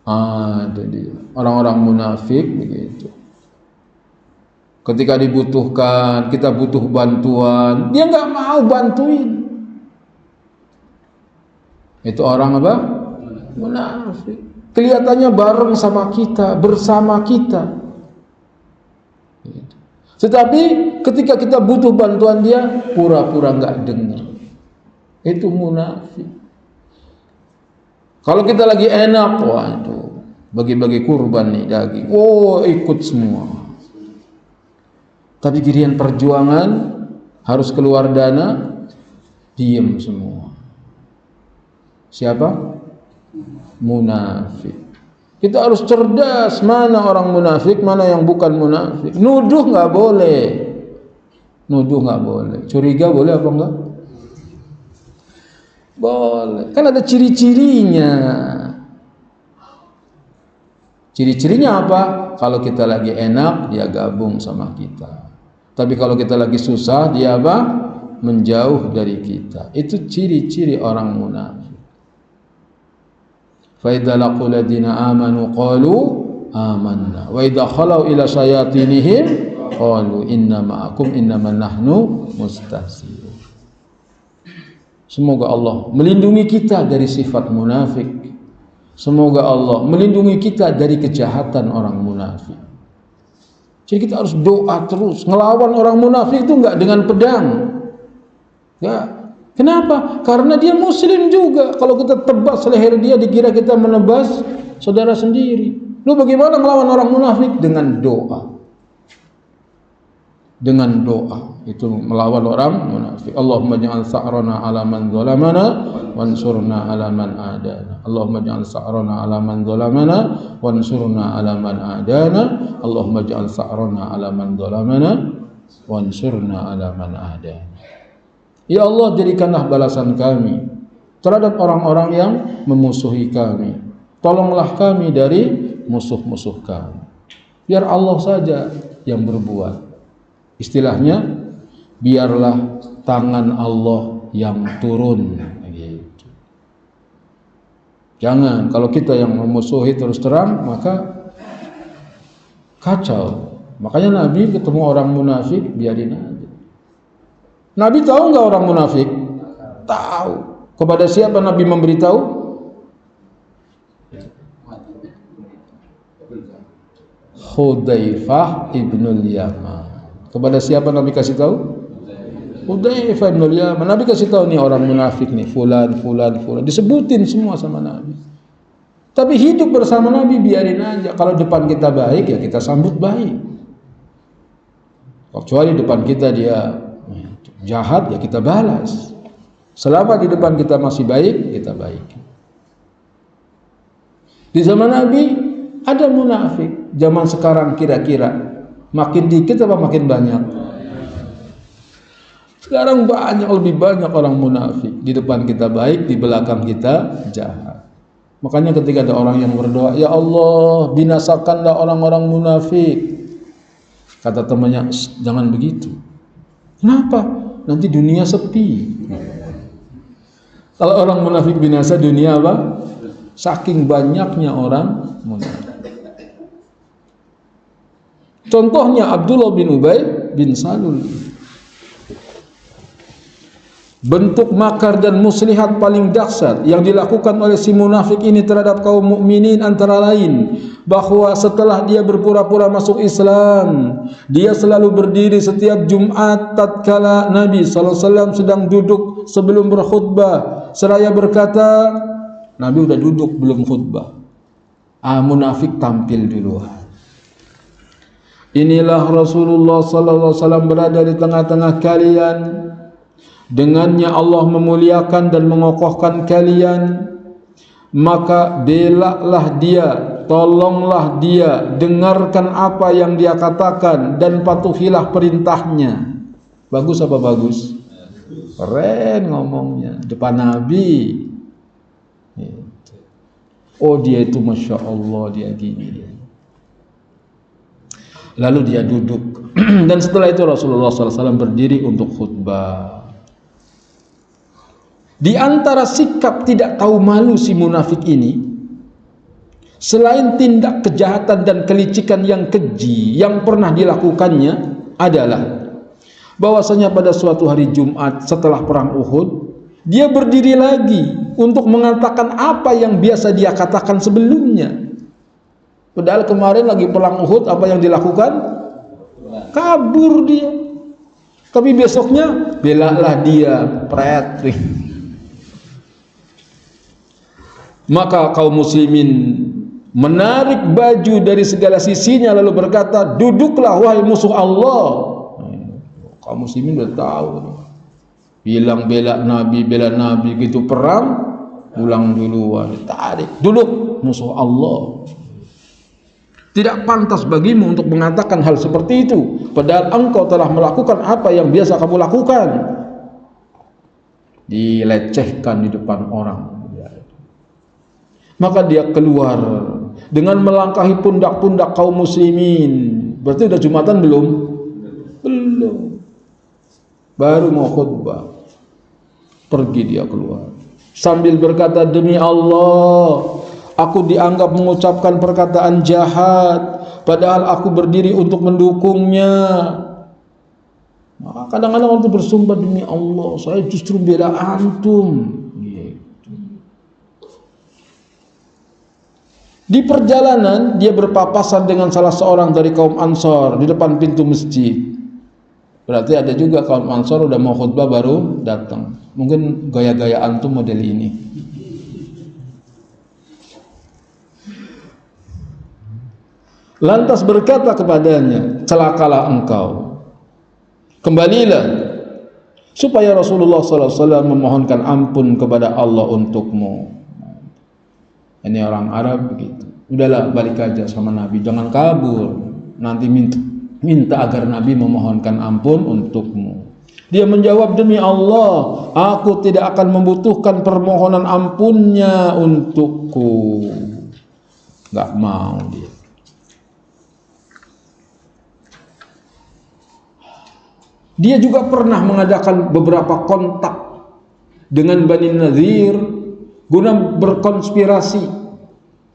Ada dia orang-orang munafik begitu. Ketika dibutuhkan, kita butuh bantuan, dia nggak mau bantuin. Itu orang apa? Munafik. Kelihatannya bareng sama kita, bersama kita. Tetapi ketika kita butuh bantuan dia, pura-pura nggak dengar. Itu munafik. Kalau kita lagi enak, waduh, bagi-bagi kurban nih daging, oh ikut semua. Tapi giliran perjuangan harus keluar dana, diem semua. Siapa? Munafik. Kita harus cerdas mana orang munafik, mana yang bukan munafik. Nuduh nggak boleh. Nuduh nggak boleh. Curiga boleh apa enggak? Boleh. Kan ada ciri-cirinya. Ciri-cirinya apa? Kalau kita lagi enak, dia gabung sama kita. Tapi kalau kita lagi susah, dia apa? Menjauh dari kita. Itu ciri-ciri orang munafik. Fa idza laqul ladina amanu qalu amanna wa idza khalau ila syayatinihim qalu inna ma'akum innama nahnu mustahzi'un. Semoga Allah melindungi kita dari sifat munafik. Semoga Allah melindungi kita dari kejahatan orang munafik. Jadi kita harus doa terus. Ngelawan orang munafik itu enggak dengan pedang. Ya. Kenapa? Karena dia muslim juga. Kalau kita tebas leher dia, dikira kita menebas saudara sendiri. Lu bagaimana melawan orang munafik? Dengan doa. Dengan doa itu melawan orang munafik. Allahumma ja'al sa'rana 'ala man zalamana wansurna 'ala man adana. Allahumma ja'al sa'rana 'ala man zalamana wansurna 'ala man adana. Allahumma ja'al sa'rana 'ala man zalamana wansurna 'ala man adana. Ya Allah, jadikanlah balasan kami terhadap orang-orang yang memusuhi kami. Tolonglah kami dari musuh-musuh kami. Biar Allah saja yang berbuat. Istilahnya, biarlah tangan Allah yang turun. Gitu. Jangan, kalau kita yang memusuhi terus terang, maka kacau. Makanya Nabi ketemu orang munafik, biarin aja. Nabi tahu nggak orang munafik? Tahu. Kepada siapa Nabi memberitahu? Hudzaifah ibnul Yaman. Kepada siapa Nabi kasih tahu? Hudzaifah ibnul Yaman. Nabi kasih tahu nih orang munafik nih, fulan. Disebutin semua sama Nabi. Tapi hidup bersama Nabi biarin aja. Kalau depan kita baik ya kita sambut baik. Kecuali depan kita dia jahat ya kita balas. Selama di depan kita masih baik, kita baik. Di zaman Nabi ada munafik. Zaman sekarang kira-kira makin dikit apa makin banyak? Sekarang lebih banyak orang munafik. Di depan kita baik, di belakang kita jahat. Makanya ketika ada orang yang berdoa, ya Allah binasakanlah orang-orang munafik. Kata temannya, jangan begitu. Kenapa? Nanti dunia sepi. Kalau orang munafik binasa, dunia apa? Saking banyaknya orang munafik. Contohnya Abdullah bin Ubay bin Salul. Bentuk makar dan muslihat paling dahsyat yang dilakukan oleh si munafik ini terhadap kaum mukminin antara lain bahwa setelah dia berpura-pura masuk Islam, dia selalu berdiri setiap Jumat tatkala Nabi SAW sedang duduk sebelum berkhutbah, seraya berkata, Nabi udah duduk belum khutbah. Munafik tampil duluan. Inilah Rasulullah SAW berada di tengah-tengah kalian. Dengannya Allah memuliakan dan mengokohkan kalian. Maka belaklah dia, tolonglah dia, dengarkan apa yang dia katakan dan patuhilah perintahnya. Bagus apa bagus? Keren ngomongnya depan Nabi. Oh dia itu Masya Allah, dia gini. Lalu dia duduk. Dan setelah itu Rasulullah SAW berdiri untuk khutbah. Di antara sikap tidak tahu malu si munafik ini, selain tindak kejahatan dan kelicikan yang keji yang pernah dilakukannya adalah bahwasanya pada suatu hari Jumat setelah perang Uhud, dia berdiri lagi untuk mengatakan apa yang biasa dia katakan sebelumnya. Padahal kemarin lagi perang Uhud, apa yang dilakukan? Kabur dia. Tapi besoknya belalah dia, pret. Maka kaum muslimin menarik baju dari segala sisinya lalu berkata, duduklah wahai musuh Allah. Kaum muslimin udah tahu. Bilang bela Nabi gitu perang, pulang duluan. Tarik, duduk musuh Allah. Tidak pantas bagimu untuk mengatakan hal seperti itu, padahal engkau telah melakukan apa yang biasa kamu lakukan. Dilecehkan di depan orang. Maka dia keluar dengan melangkahi pundak-pundak kaum muslimin. Berarti udah Jumatan belum? Belum. Baru mau khutbah. Pergi dia keluar sambil berkata, demi Allah, aku dianggap mengucapkan perkataan jahat, padahal aku berdiri untuk mendukungnya. Maka kadang-kadang waktu bersumpah, demi Allah, saya justru bela antum. Gitu. Di perjalanan, dia berpapasan dengan salah seorang dari kaum Ansor di depan pintu masjid. Berarti ada juga kaum Ansor udah mau khutbah baru datang. Mungkin gaya-gaya antum model ini. Lantas berkata kepadanya, celakalah engkau, kembalilah supaya Rasulullah SAW memohonkan ampun kepada Allah untukmu. Ini orang Arab begitu. Udahlah, balik aja sama Nabi, jangan kabur. Nanti minta agar Nabi memohonkan ampun untukmu. Dia menjawab, demi Allah, aku tidak akan membutuhkan permohonan ampunnya untukku. Gak mau dia. Dia juga pernah mengadakan beberapa kontak dengan Bani Nadir guna berkonspirasi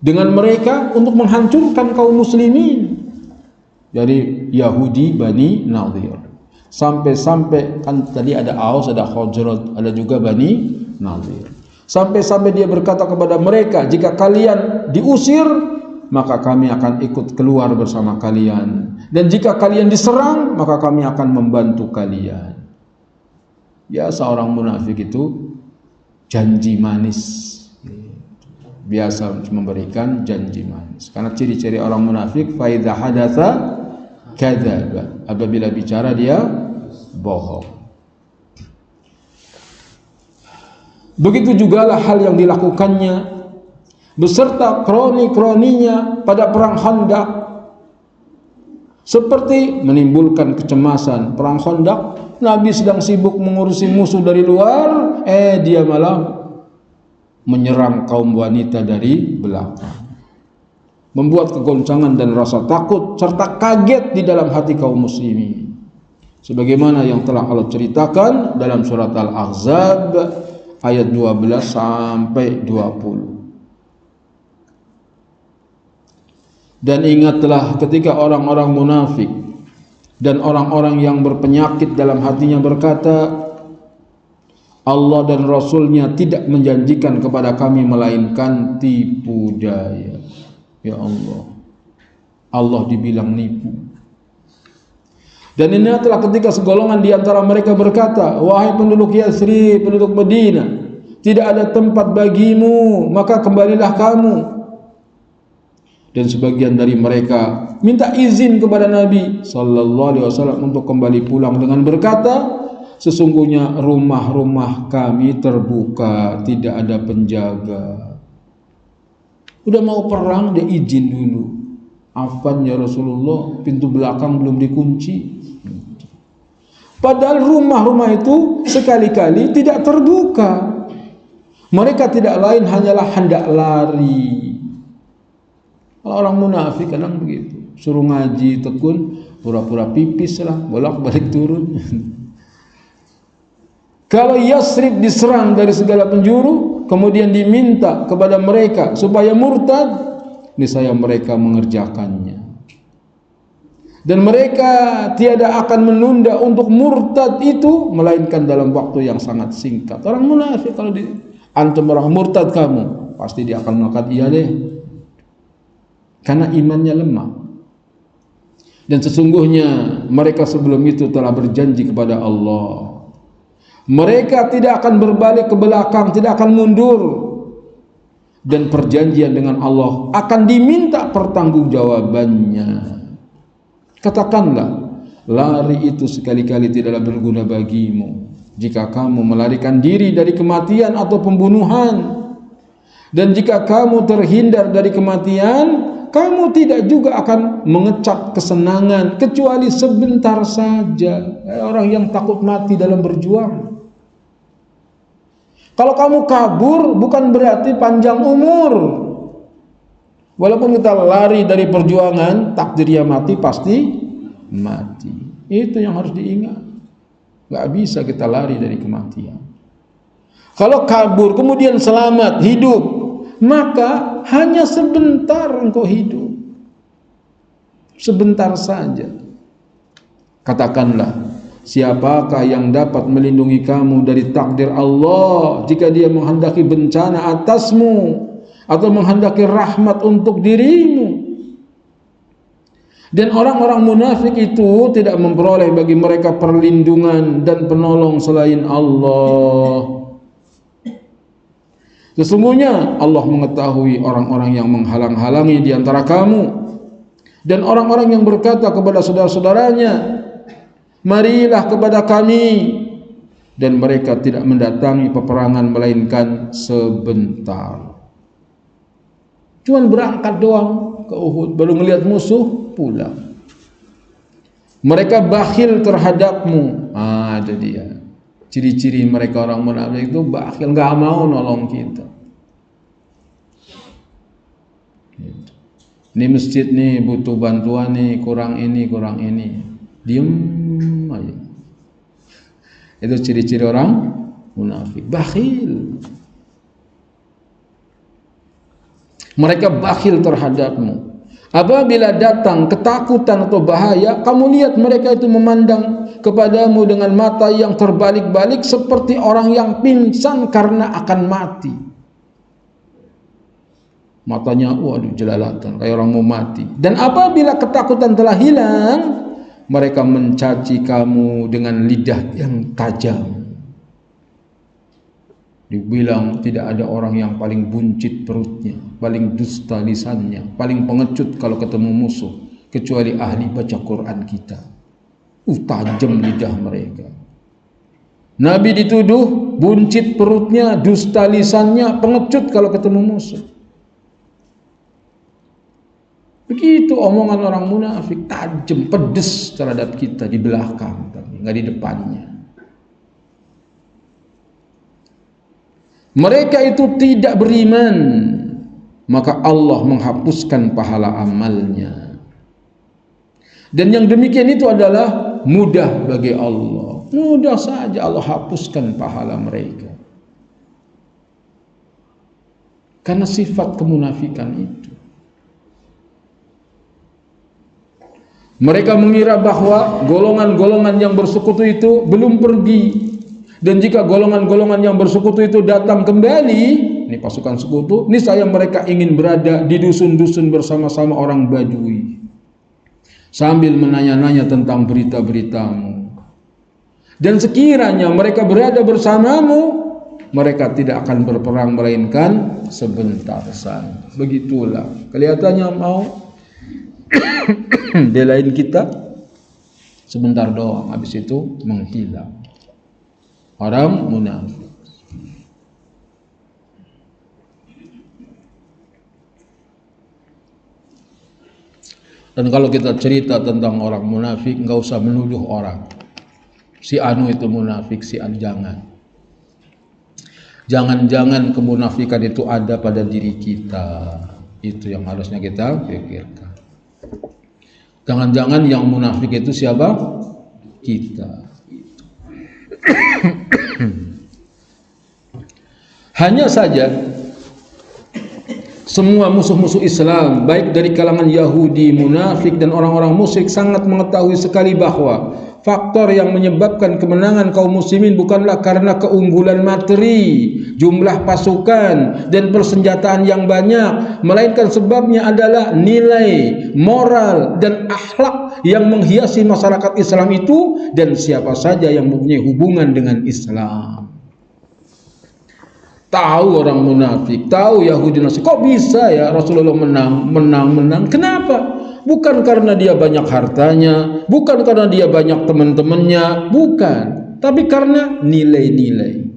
dengan mereka untuk menghancurkan kaum muslimin dari Yahudi Bani Nadir. Sampai-sampai kan tadi ada Aus, ada Khazraj, ada juga Bani Nadir. Sampai-sampai dia berkata kepada mereka, jika kalian diusir, maka kami akan ikut keluar bersama kalian. Dan jika kalian diserang, maka kami akan membantu kalian. Biasa orang munafik itu janji manis. Biasa memberikan janji manis. Karena ciri-ciri orang munafik, fa idza hadatsa kadzaba. Apabila bicara dia bohong. Begitu jugalah hal yang dilakukannya beserta kroni-kroninya pada perang Khandaq, seperti menimbulkan kecemasan. Perang Khandaq, Nabi sedang sibuk mengurusi musuh dari luar, dia malah menyerang kaum wanita dari belakang, membuat kegoncangan dan rasa takut serta kaget di dalam hati kaum muslimin, sebagaimana yang telah Allah ceritakan dalam surat Al-Ahzab ayat 12 sampai 20. Dan ingatlah ketika orang-orang munafik dan orang-orang yang berpenyakit dalam hatinya berkata, Allah dan Rasulnya tidak menjanjikan kepada kami melainkan tipu daya. Ya Allah, Allah dibilang nipu. Dan ini adalah ketika segolongan di antara mereka berkata, wahai penduduk Yasrib, penduduk Madinah, tidak ada tempat bagimu, maka kembalilah kamu. Dan sebagian dari mereka minta izin kepada Nabi sallallahu alaihi wasallam untuk kembali pulang dengan berkata, sesungguhnya rumah-rumah kami terbuka, tidak ada penjaga. Udah mau perang dia izin dulu. Afwan ya Rasulullah, pintu belakang belum dikunci. Padahal rumah-rumah itu sekali-kali tidak terbuka. Mereka tidak lain hanyalah hendak lari. Orang munafik kadang begitu, suruh ngaji tekun, pura-pura pipis lah, bolak-balik turun. Kalau Yasrib diserang dari segala penjuru, kemudian diminta kepada mereka supaya murtad, niscaya mereka mengerjakannya. Dan mereka tiada akan menunda untuk murtad itu, melainkan dalam waktu yang sangat singkat. Orang munafik kalau antum orang murtad kamu, pasti dia akan melakukan iya deh. Karena imannya lemah. Dan sesungguhnya mereka sebelum itu telah berjanji kepada Allah. Mereka tidak akan berbalik ke belakang, tidak akan mundur. Dan perjanjian dengan Allah akan diminta pertanggungjawabannya. Katakanlah, lari itu sekali-kali tidaklah berguna bagimu jika kamu melarikan diri dari kematian atau pembunuhan. Dan jika kamu terhindar dari kematian, kamu tidak juga akan mengecap kesenangan kecuali sebentar saja. Orang yang takut mati dalam berjuang. Kalau kamu kabur bukan berarti panjang umur. Walaupun kita lari dari perjuangan, takdirnya mati pasti mati. Itu yang harus diingat. Gak bisa kita lari dari kematian. Kalau kabur kemudian selamat hidup, maka hanya sebentar engkau hidup. Sebentar saja. Katakanlah, siapakah yang dapat melindungi kamu dari takdir Allah jika dia menghendaki bencana atasmu atau menghendaki rahmat untuk dirimu? Dan orang-orang munafik itu tidak memperoleh bagi mereka perlindungan dan penolong selain Allah. Sesungguhnya Allah mengetahui orang-orang yang menghalang-halangi di antara kamu dan orang-orang yang berkata kepada saudara-saudaranya, marilah kepada kami, dan mereka tidak mendatangi peperangan melainkan sebentar. Cuman berangkat doang ke Uhud, baru ngelihat musuh pulang. Mereka bakhil terhadapmu. Ada dia. Ciri-ciri mereka orang munafik itu bakhil, nggak mau nolong kita. Ini masjid nih butuh bantuan nih, kurang ini, diem aja. Itu ciri-ciri orang munafik, bakhil. Mereka bakhil terhadapmu. Apabila datang ketakutan atau bahaya, kamu lihat mereka itu memandang kepadamu dengan mata yang terbalik-balik seperti orang yang pingsan karena akan mati. Matanya waduh jelalatan kayak orang mau mati. Dan apabila ketakutan telah hilang, mereka mencaci kamu dengan lidah yang tajam. Dibilang tidak ada orang yang paling buncit perutnya, paling dusta lisannya, paling pengecut kalau ketemu musuh kecuali ahli baca Quran kita. Tajam lidah mereka. Nabi dituduh buncit perutnya, dusta lisannya, pengecut kalau ketemu musuh. Begitu omongan orang munafik, tajam, pedes terhadap kita di belakang, tapi nggak di depannya. Mereka itu tidak beriman, maka Allah menghapuskan pahala amalnya. Dan yang demikian itu adalah mudah bagi Allah. Mudah saja Allah hapuskan pahala mereka. Karena sifat kemunafikan itu. Mereka mengira bahwa golongan-golongan yang bersekutu itu belum pergi. Dan jika golongan-golongan yang bersekutu itu datang kembali, ini pasukan sekutu, niscaya mereka ingin berada di dusun-dusun bersama-sama orang Badui, sambil menanya-nanya tentang berita-beritamu. Dan sekiranya mereka berada bersamamu, mereka tidak akan berperang melainkan sebentar saja. Begitulah, kelihatannya mau belain kita sebentar doang, habis itu menghilang. Orang munafik. Dan kalau kita cerita tentang orang munafik, nggak usah menuduh orang. Si anu itu munafik, si anu jangan. Jangan-jangan kemunafikan itu ada pada diri kita. Itu yang harusnya kita pikirkan. Jangan-jangan yang munafik itu siapa? Kita. Hanya saja semua musuh-musuh Islam, baik dari kalangan Yahudi, munafik dan orang-orang musyrik, sangat mengetahui sekali bahwa faktor yang menyebabkan kemenangan kaum muslimin bukanlah karena keunggulan materi, jumlah pasukan dan persenjataan yang banyak, melainkan sebabnya adalah nilai, moral dan akhlak yang menghiasi masyarakat Islam itu dan siapa saja yang mempunyai hubungan dengan Islam. Tahu orang munafik, tahu Yahudi Nasrani, kok bisa ya Rasulullah menang? Kenapa? Bukan karena dia banyak hartanya, bukan karena dia banyak teman-temannya, bukan, tapi karena nilai-nilai,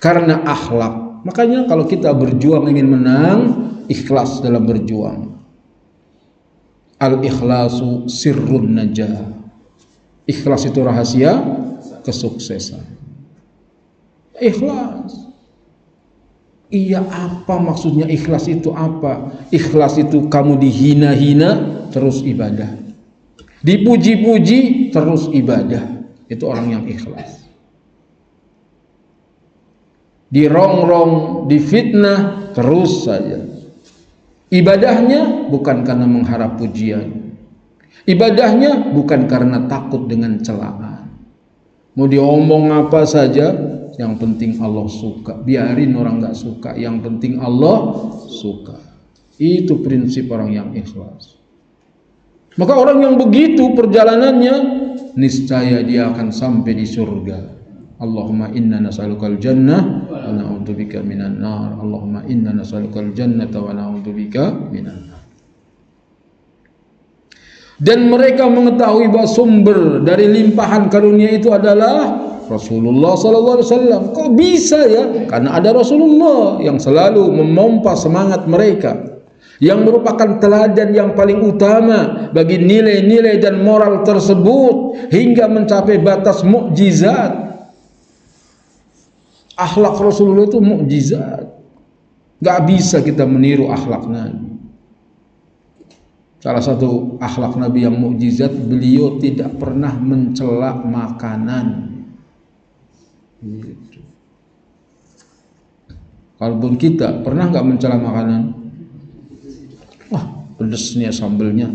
karena akhlak. Makanya kalau kita berjuang ingin menang, ikhlas dalam berjuang. Al-ikhlasu sirrun najah. Ikhlas itu rahasia kesuksesan. Ikhlas. Iya, apa maksudnya ikhlas itu apa? Ikhlas itu kamu dihina-hina terus ibadah, dipuji-puji terus ibadah. Itu orang yang ikhlas. Dirongrong, difitnah terus saja. Ibadahnya bukan karena mengharap pujian. Ibadahnya bukan karena takut dengan celaan. Mau diomong apa saja, yang penting Allah suka. Biarin orang gak suka, yang penting Allah suka. Itu prinsip orang yang ikhlas. Maka orang yang begitu perjalanannya, niscaya dia akan sampai di surga. Allahumma inna nas'alukal jannah wa na'udzubika minan nar. Allahumma inna nas'alukal jannata wa na'udzubika minan nar. Dan mereka mengetahui bahwa sumber dari limpahan karunia itu adalah Rasulullah sallallahu alaihi wasallam. Kok bisa ya? Karena ada Rasulullah yang selalu memompa semangat mereka, yang merupakan teladan yang paling utama bagi nilai-nilai dan moral tersebut hingga mencapai batas mukjizat. Akhlak Rasulullah itu mukjizat. Gak bisa kita meniru akhlak Nabi. Salah satu akhlak Nabi yang mukjizat, beliau tidak pernah mencela makanan. Gitu. Kalaupun kita pernah gak mencela makanan? Wah, pedesnya sambelnya.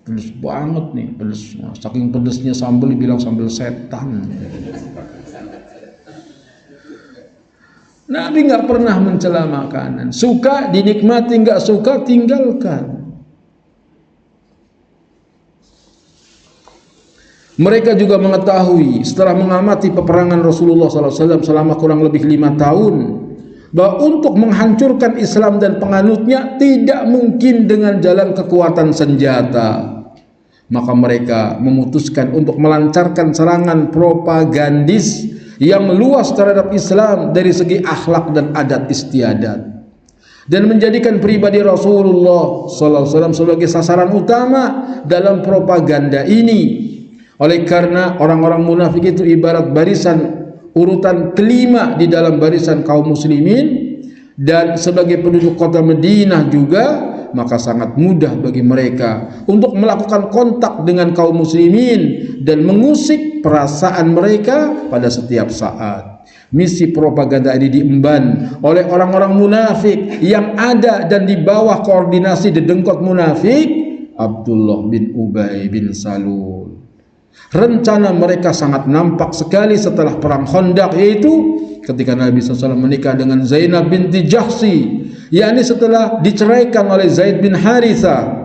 Pedes banget nih, pedesnya. Saking pedesnya sambel dibilang sambel setan. Nabi nggak pernah mencela makanan. Suka dinikmati, nggak suka tinggalkan. Mereka juga mengetahui setelah mengamati peperangan Rasulullah SAW selama kurang lebih 5 tahun, bahwa untuk menghancurkan Islam dan penganutnya tidak mungkin dengan jalan kekuatan senjata. Maka mereka memutuskan untuk melancarkan serangan propagandis yang meluas terhadap Islam dari segi akhlak dan adat istiadat, dan menjadikan pribadi Rasulullah SAW sebagai sasaran utama dalam propaganda ini. Oleh karena orang-orang munafik itu ibarat barisan urutan kelima di dalam barisan kaum muslimin, dan sebagai penduduk kota Madinah juga, maka sangat mudah bagi mereka untuk melakukan kontak dengan kaum muslimin dan mengusik perasaan mereka pada setiap saat. Misi propaganda ini diemban oleh orang-orang munafik yang ada dan di bawah koordinasi dedengkot munafik Abdullah bin Ubay bin Salul. Rencana mereka sangat nampak sekali setelah perang Khandaq, yaitu ketika Nabi SAW menikah dengan Zainab binti Jahsy, yakni setelah diceraikan oleh Zaid bin Haritha,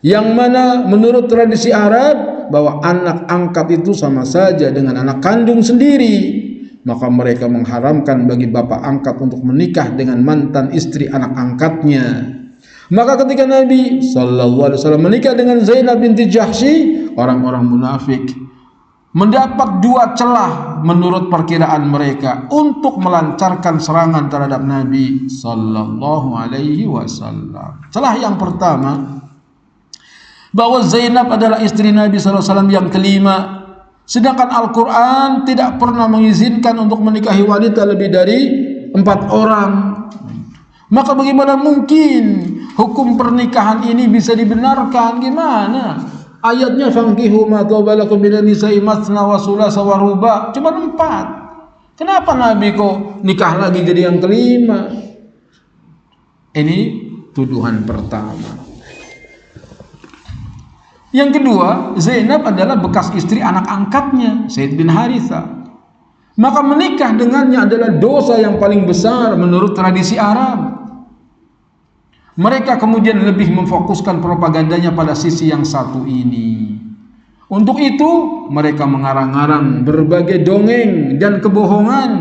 yang mana menurut tradisi Arab bahwa anak angkat itu sama saja dengan anak kandung sendiri, maka mereka mengharamkan bagi bapak angkat untuk menikah dengan mantan istri anak angkatnya. Maka ketika Nabi SAW menikah dengan Zainab binti Jahsy, orang-orang munafik mendapat 2 celah menurut perkiraan mereka untuk melancarkan serangan terhadap Nabi sallallahu alaihi wasallam. Celah yang pertama, bahwa Zainab adalah istri Nabi sallallahu alaihi wasallam yang kelima, sedangkan Al-Quran tidak pernah mengizinkan untuk menikahi wanita lebih dari 4 orang. Maka bagaimana mungkin hukum pernikahan ini bisa dibenarkan? Gimana? Ayatnya fankihu ma tawbalakum minan nisa'i matsna wa sulasa wa ruba, cuma 4. Kenapa Nabi kok nikah lagi jadi yang kelima? Ini tuduhan pertama. Yang kedua, Zainab adalah bekas istri anak angkatnya Zaid bin Haritha. Maka menikah dengannya adalah dosa yang paling besar menurut tradisi Arab. Mereka kemudian lebih memfokuskan propagandanya pada sisi yang satu ini. Untuk itu mereka mengarang-arang berbagai dongeng dan kebohongan.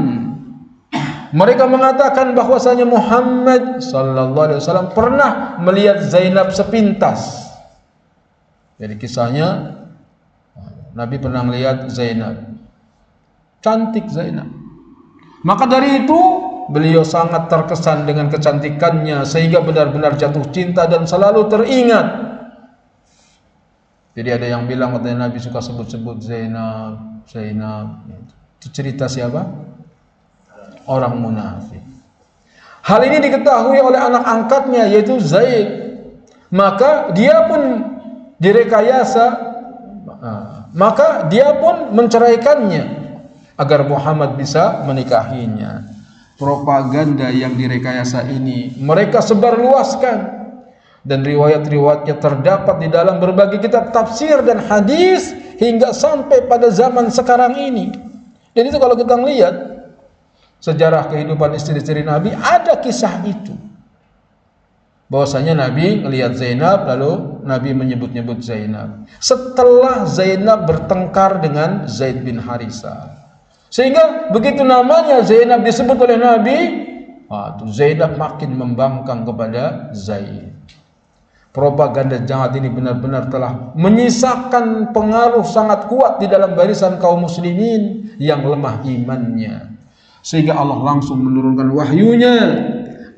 Mereka mengatakan bahwasanya Muhammad sallallahu alaihi wasallam pernah melihat Zainab sepintas. Jadi kisahnya, Nabi pernah melihat Zainab, cantik Zainab. Maka dari itu beliau sangat terkesan dengan kecantikannya sehingga benar-benar jatuh cinta dan selalu teringat. Jadi ada yang bilang katanya Nabi suka sebut-sebut Zainab. Itu cerita siapa? Orang munafik. Hal ini diketahui oleh anak angkatnya yaitu Zaid. Maka dia pun direkayasa, maka dia pun menceraikannya agar Muhammad bisa menikahinya. Propaganda yang direkayasa ini mereka sebarluaskan dan riwayat-riwayatnya terdapat di dalam berbagai kitab tafsir dan hadis hingga sampai pada zaman sekarang ini. Jadi itu kalau kita lihat sejarah kehidupan istri-istri Nabi, ada kisah itu. Bahwasanya Nabi melihat Zainab, lalu Nabi menyebut-nyebut Zainab. Setelah Zainab bertengkar dengan Zaid bin Harisah. Sehingga begitu namanya Zainab disebut oleh Nabi, Zainab makin membangkang kepada Zaid. Propaganda jahat ini benar-benar telah menyisakan pengaruh sangat kuat di dalam barisan kaum muslimin yang lemah imannya. Sehingga Allah langsung menurunkan wahyunya,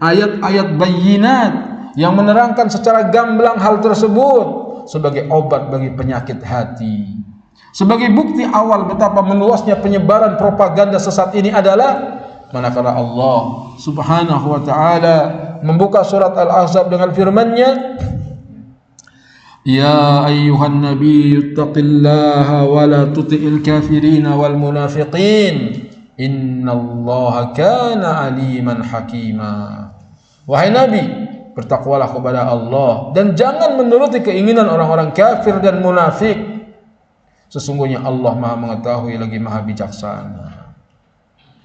ayat-ayat bayyinat yang menerangkan secara gamblang hal tersebut sebagai obat bagi penyakit hati. Sebagai bukti awal betapa meluasnya penyebaran propaganda sesat ini adalah manakala Allah Subhanahu wa taala membuka surat Al-Ahzab dengan firman-Nya, Ya ayyuhan nabiyyu taqillaha wa la tuti'il kafirin wal munafiqin innallaha kana aliman hakima. Wahai Nabi, bertakwalah kepada Allah dan jangan menuruti keinginan orang-orang kafir dan munafik. Sesungguhnya Allah Maha mengetahui lagi Maha bijaksana.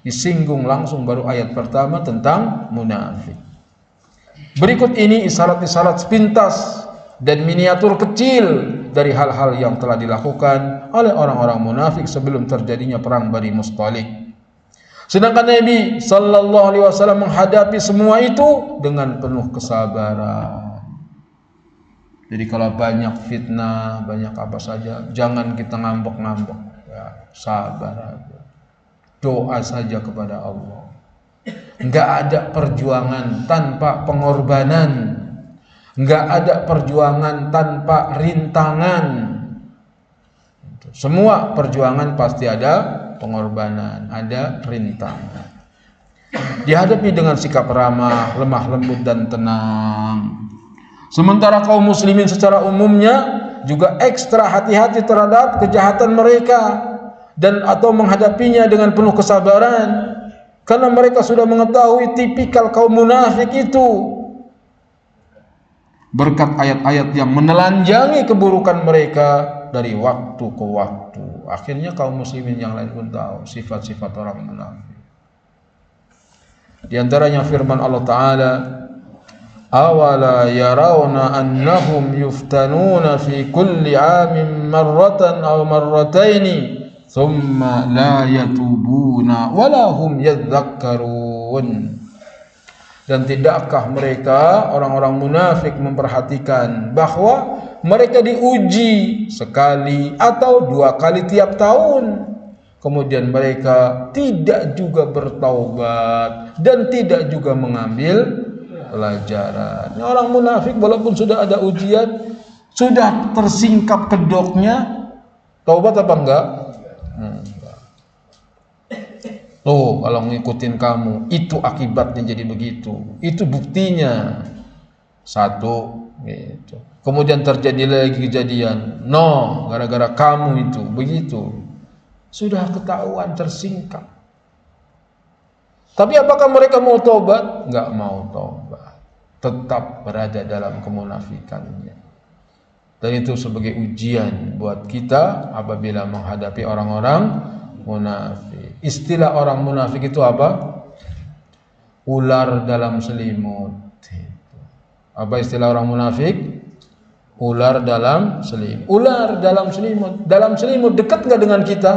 Disinggung langsung baru ayat pertama tentang munafik. Berikut ini isyarat-isyarat sepintas dan miniatur kecil dari hal-hal yang telah dilakukan oleh orang-orang munafik sebelum terjadinya perang Bani Mustalik. Sedangkan Nabi sallallahu alaihi wasallam menghadapi semua itu dengan penuh kesabaran. Jadi kalau banyak fitnah, banyak apa saja, jangan kita ngambek-ngambek, ya, sabar aja. Doa saja kepada Allah. Enggak ada perjuangan tanpa pengorbanan. Enggak ada perjuangan tanpa rintangan. Semua perjuangan pasti ada pengorbanan, ada rintangan. Dihadapi dengan sikap ramah, lemah lembut dan tenang. Sementara kaum muslimin secara umumnya juga ekstra hati-hati terhadap kejahatan mereka dan atau menghadapinya dengan penuh kesabaran karena mereka sudah mengetahui tipikal kaum munafik itu. Berkat ayat-ayat yang menelanjangi keburukan mereka dari waktu ke waktu, akhirnya kaum muslimin yang lain pun tahu sifat-sifat orang munafik. Di antaranya firman Allah Ta'ala, awala yarawna annahum yuftanuna fi kulli amin marratan aw marrataini thumma la yatubuna wala hum yadhakkarun. Dan tidakkah mereka orang-orang munafik memperhatikan bahwa mereka diuji sekali atau dua kali tiap tahun, kemudian mereka tidak juga bertaubat dan tidak juga mengambil pelajaran. Ini orang munafik walaupun sudah ada ujian, sudah tersingkap kedoknya, taubat apa enggak? Tuh, kalau ngikutin kamu, itu akibatnya jadi begitu. Itu buktinya. Satu, gitu. Kemudian terjadi lagi kejadian. No, gara-gara kamu itu, begitu. Sudah ketahuan tersingkap. Tapi apakah mereka mau tobat? Enggak mau tobat. Tetap berada dalam kemunafikannya. Dan itu sebagai ujian buat kita apabila menghadapi orang-orang munafik. Istilah orang munafik itu apa? Ular dalam selimut. Apa istilah orang munafik? Ular dalam selimut. Ular dalam selimut. Dalam selimut dekat nggak dengan kita?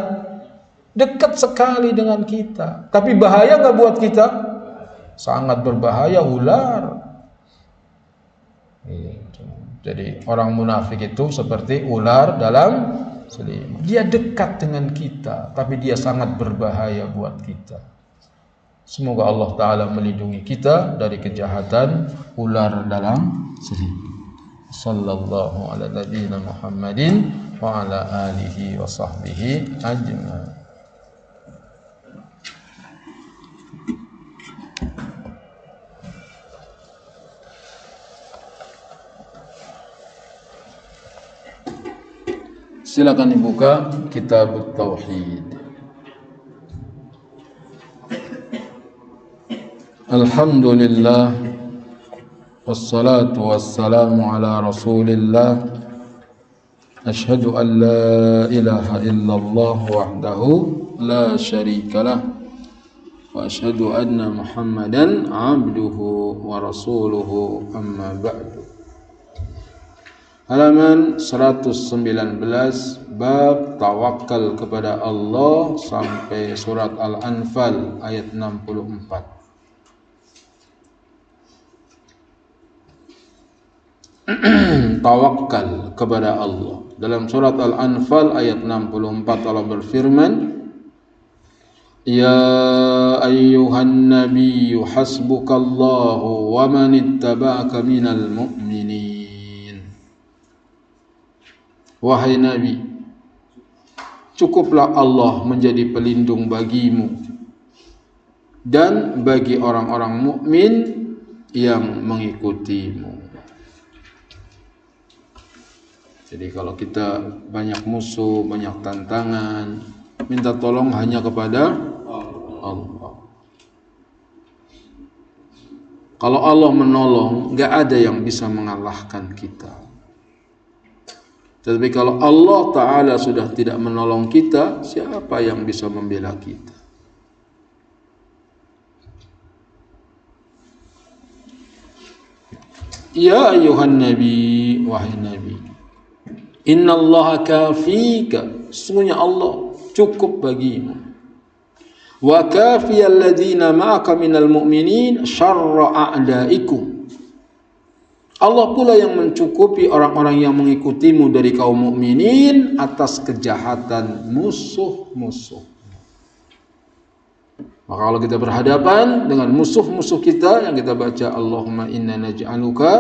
Dekat sekali dengan kita. Tapi bahaya nggak buat kita? Sangat berbahaya ular. Jadi orang munafik itu seperti ular dalam selimut. Dia dekat dengan kita, tapi dia sangat berbahaya buat kita. Semoga Allah Ta'ala melindungi kita dari kejahatan ular dalam selimut. Sallallahu ala nabiyina Muhammadin wa ala alihi wa sahbihi ajma'in. Silakan dibuka Kitab Tauhid. Alhamdulillah wassalatu wassalamu ala Rasulillah. Asyhadu an la ilaha illallah wahdahu la syarikalah wa asyhadu anna Muhammadan abduhu wa rasuluhu amma ba'du. Halaman 119 bab tawakal kepada Allah sampai surat Al-Anfal ayat 64. Tawakal kepada Allah. Dalam surat Al-Anfal ayat 64 Allah berfirman, Ya ayyuhan nabiyyu hasbukallahu wa man ittaba'aka minal mu'minin. Wahai Nabi, cukuplah Allah menjadi pelindung bagimu dan bagi orang-orang mukmin yang mengikutimu. Jadi kalau kita banyak musuh, banyak tantangan, minta tolong hanya kepada Allah. Kalau Allah menolong, gak ada yang bisa mengalahkan kita. Tetapi kalau Allah Ta'ala sudah tidak menolong kita, siapa yang bisa membela kita? Ya ayuhan Nabi, wahai Nabi, Inna Allah kafika, sesungguhnya Allah cukup bagimu. Wa kafiyal ladhina ma'aka minal mu'minin syarra a'daikum. Allah pula yang mencukupi orang-orang yang mengikutimu dari kaum mukminin atas kejahatan musuh-musuh. Maka kalau kita berhadapan dengan musuh-musuh kita yang kita baca Allahumma inna naj'aluka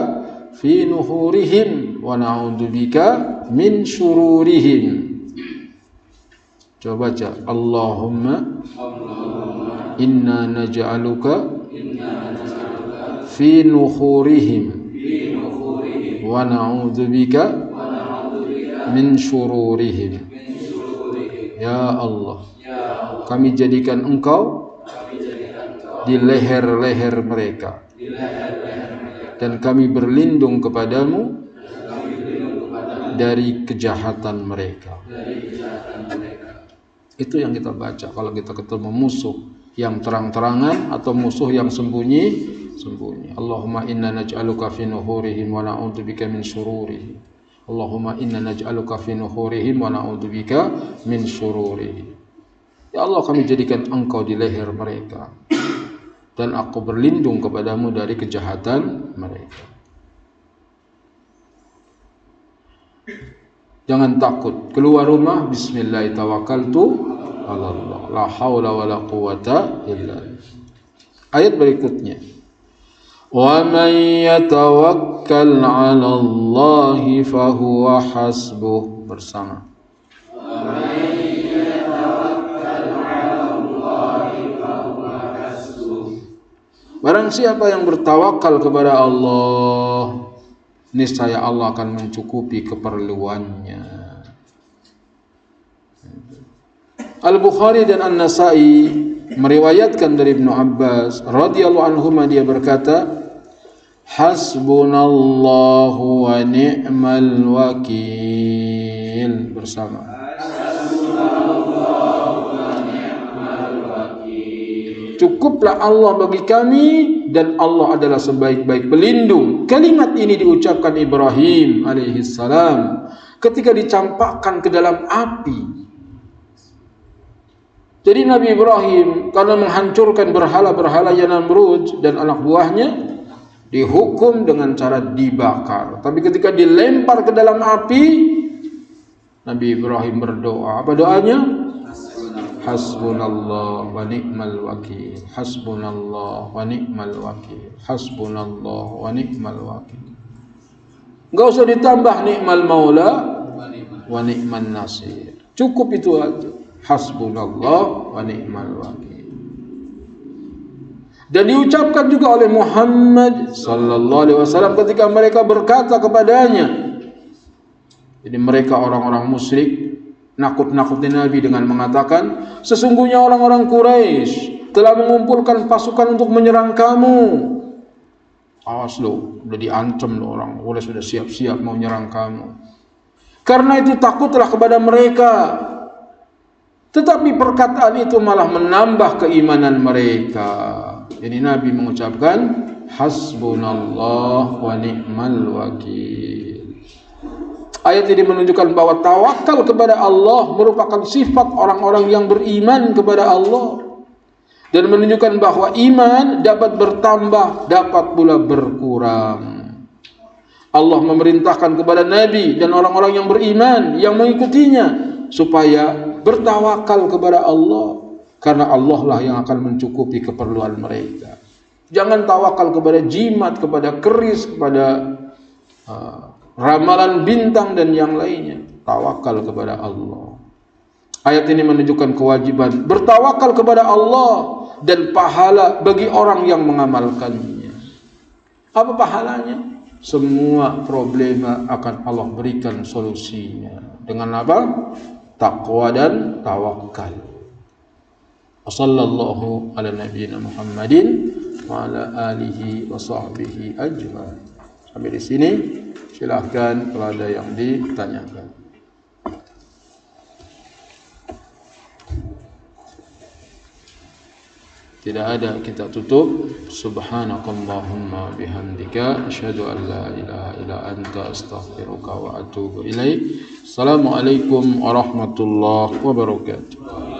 fi nuhurihim wa na'udzubika min syururihim. Coba baca Allahumma inna naj'aluka fi nuhurihim wa na'udzubika min syururihim. Ya Allah, kami jadikan Engkau di leher-leher mereka dan kami berlindung kepadamu dari kejahatan mereka. Itu yang kita baca kalau kita ketemu musuh yang terang-terangan atau musuh yang sembunyi. Allahumma inna naj'aluka fi nuhurihim wa na'udzubika min syururihim. Allahumma inna naj'aluka fi nuhurihim wa na'udzubika min syururihim. Ya Allah, kami jadikan Engkau di leher mereka dan aku berlindung kepadamu dari kejahatan mereka. Jangan takut, keluar rumah bismillah tawakkaltu 'ala Allah, la haula wala quwata illa billah. Ayat berikutnya, wa may yatawakkal 'ala Allah fa huwa hasbuh, bersama. Wa may yatawakkal 'ala Allah fa huwa hasbuh. Barang siapa yang bertawakal kepada Allah, niscaya Allah akan mencukupi keperluannya. Al-Bukhari dan An-Nasai meriwayatkan dari Ibnu Abbas radhiyallahu anhuma, dia berkata, hasbunallahu wa ni'mal wakil, bersama. Cukuplah Allah bagi kami dan Allah adalah sebaik-baik pelindung. Kalimat ini diucapkan Ibrahim alaihissalam ketika dicampakkan ke dalam api. Jadi Nabi Ibrahim karena menghancurkan berhala-berhala Namrud dan anak buahnya dihukum dengan cara dibakar. Tapi ketika dilempar ke dalam api, Nabi Ibrahim berdoa. Apa doanya? Hasbunallah wa ni'mal wakil. Hasbunallah wa ni'mal wakil. Hasbunallah wa ni'mal wakil. Enggak usah ditambah ni'mal maula wa ni'man nasir. Cukup itu aja. Hasbunallah wa ni'mal wakil. Dan diucapkan juga oleh Muhammad sallallahu alaihi wasallam ketika mereka berkata kepadanya. Jadi mereka orang-orang musyrik nakut-nakuti Nabi dengan mengatakan, sesungguhnya orang-orang Quraisy telah mengumpulkan pasukan untuk menyerang kamu. Awas lo, udah diancam lo, orang Quraisy sudah siap-siap mau menyerang kamu. Karena itu takutlah kepada mereka. Tetapi perkataan itu malah menambah keimanan mereka. Jadi Nabi mengucapkan hasbunallah wa ni'mal wakil. Ayat ini menunjukkan bahwa tawakal kepada Allah merupakan sifat orang-orang yang beriman kepada Allah, dan menunjukkan bahwa iman dapat bertambah, dapat pula berkurang. Allah memerintahkan kepada Nabi dan orang-orang yang beriman yang mengikutinya supaya bertawakal kepada Allah, karena Allah lah yang akan mencukupi keperluan mereka. Jangan tawakal kepada jimat, kepada keris, kepada ramalan bintang dan yang lainnya. Tawakal kepada Allah. Ayat ini menunjukkan kewajiban bertawakal kepada Allah dan pahala bagi orang yang mengamalkannya. Apa pahalanya? Semua problema akan Allah berikan solusinya. Dengan apa? Taqwa dan tawakal. Wassallallahu ala nabiyyina Muhammadin wa ala alihi wa sahbihi ajma'in. Sampai di sini, silahkan kalau ada yang ditanyakan. Tidak ada, kita tutup. Subhanakallahumma bihamdika asyhadu an la ilaha illa anta astaghfiruka wa atubu ilaik. Assalamualaikum warahmatullahi wabarakatuh.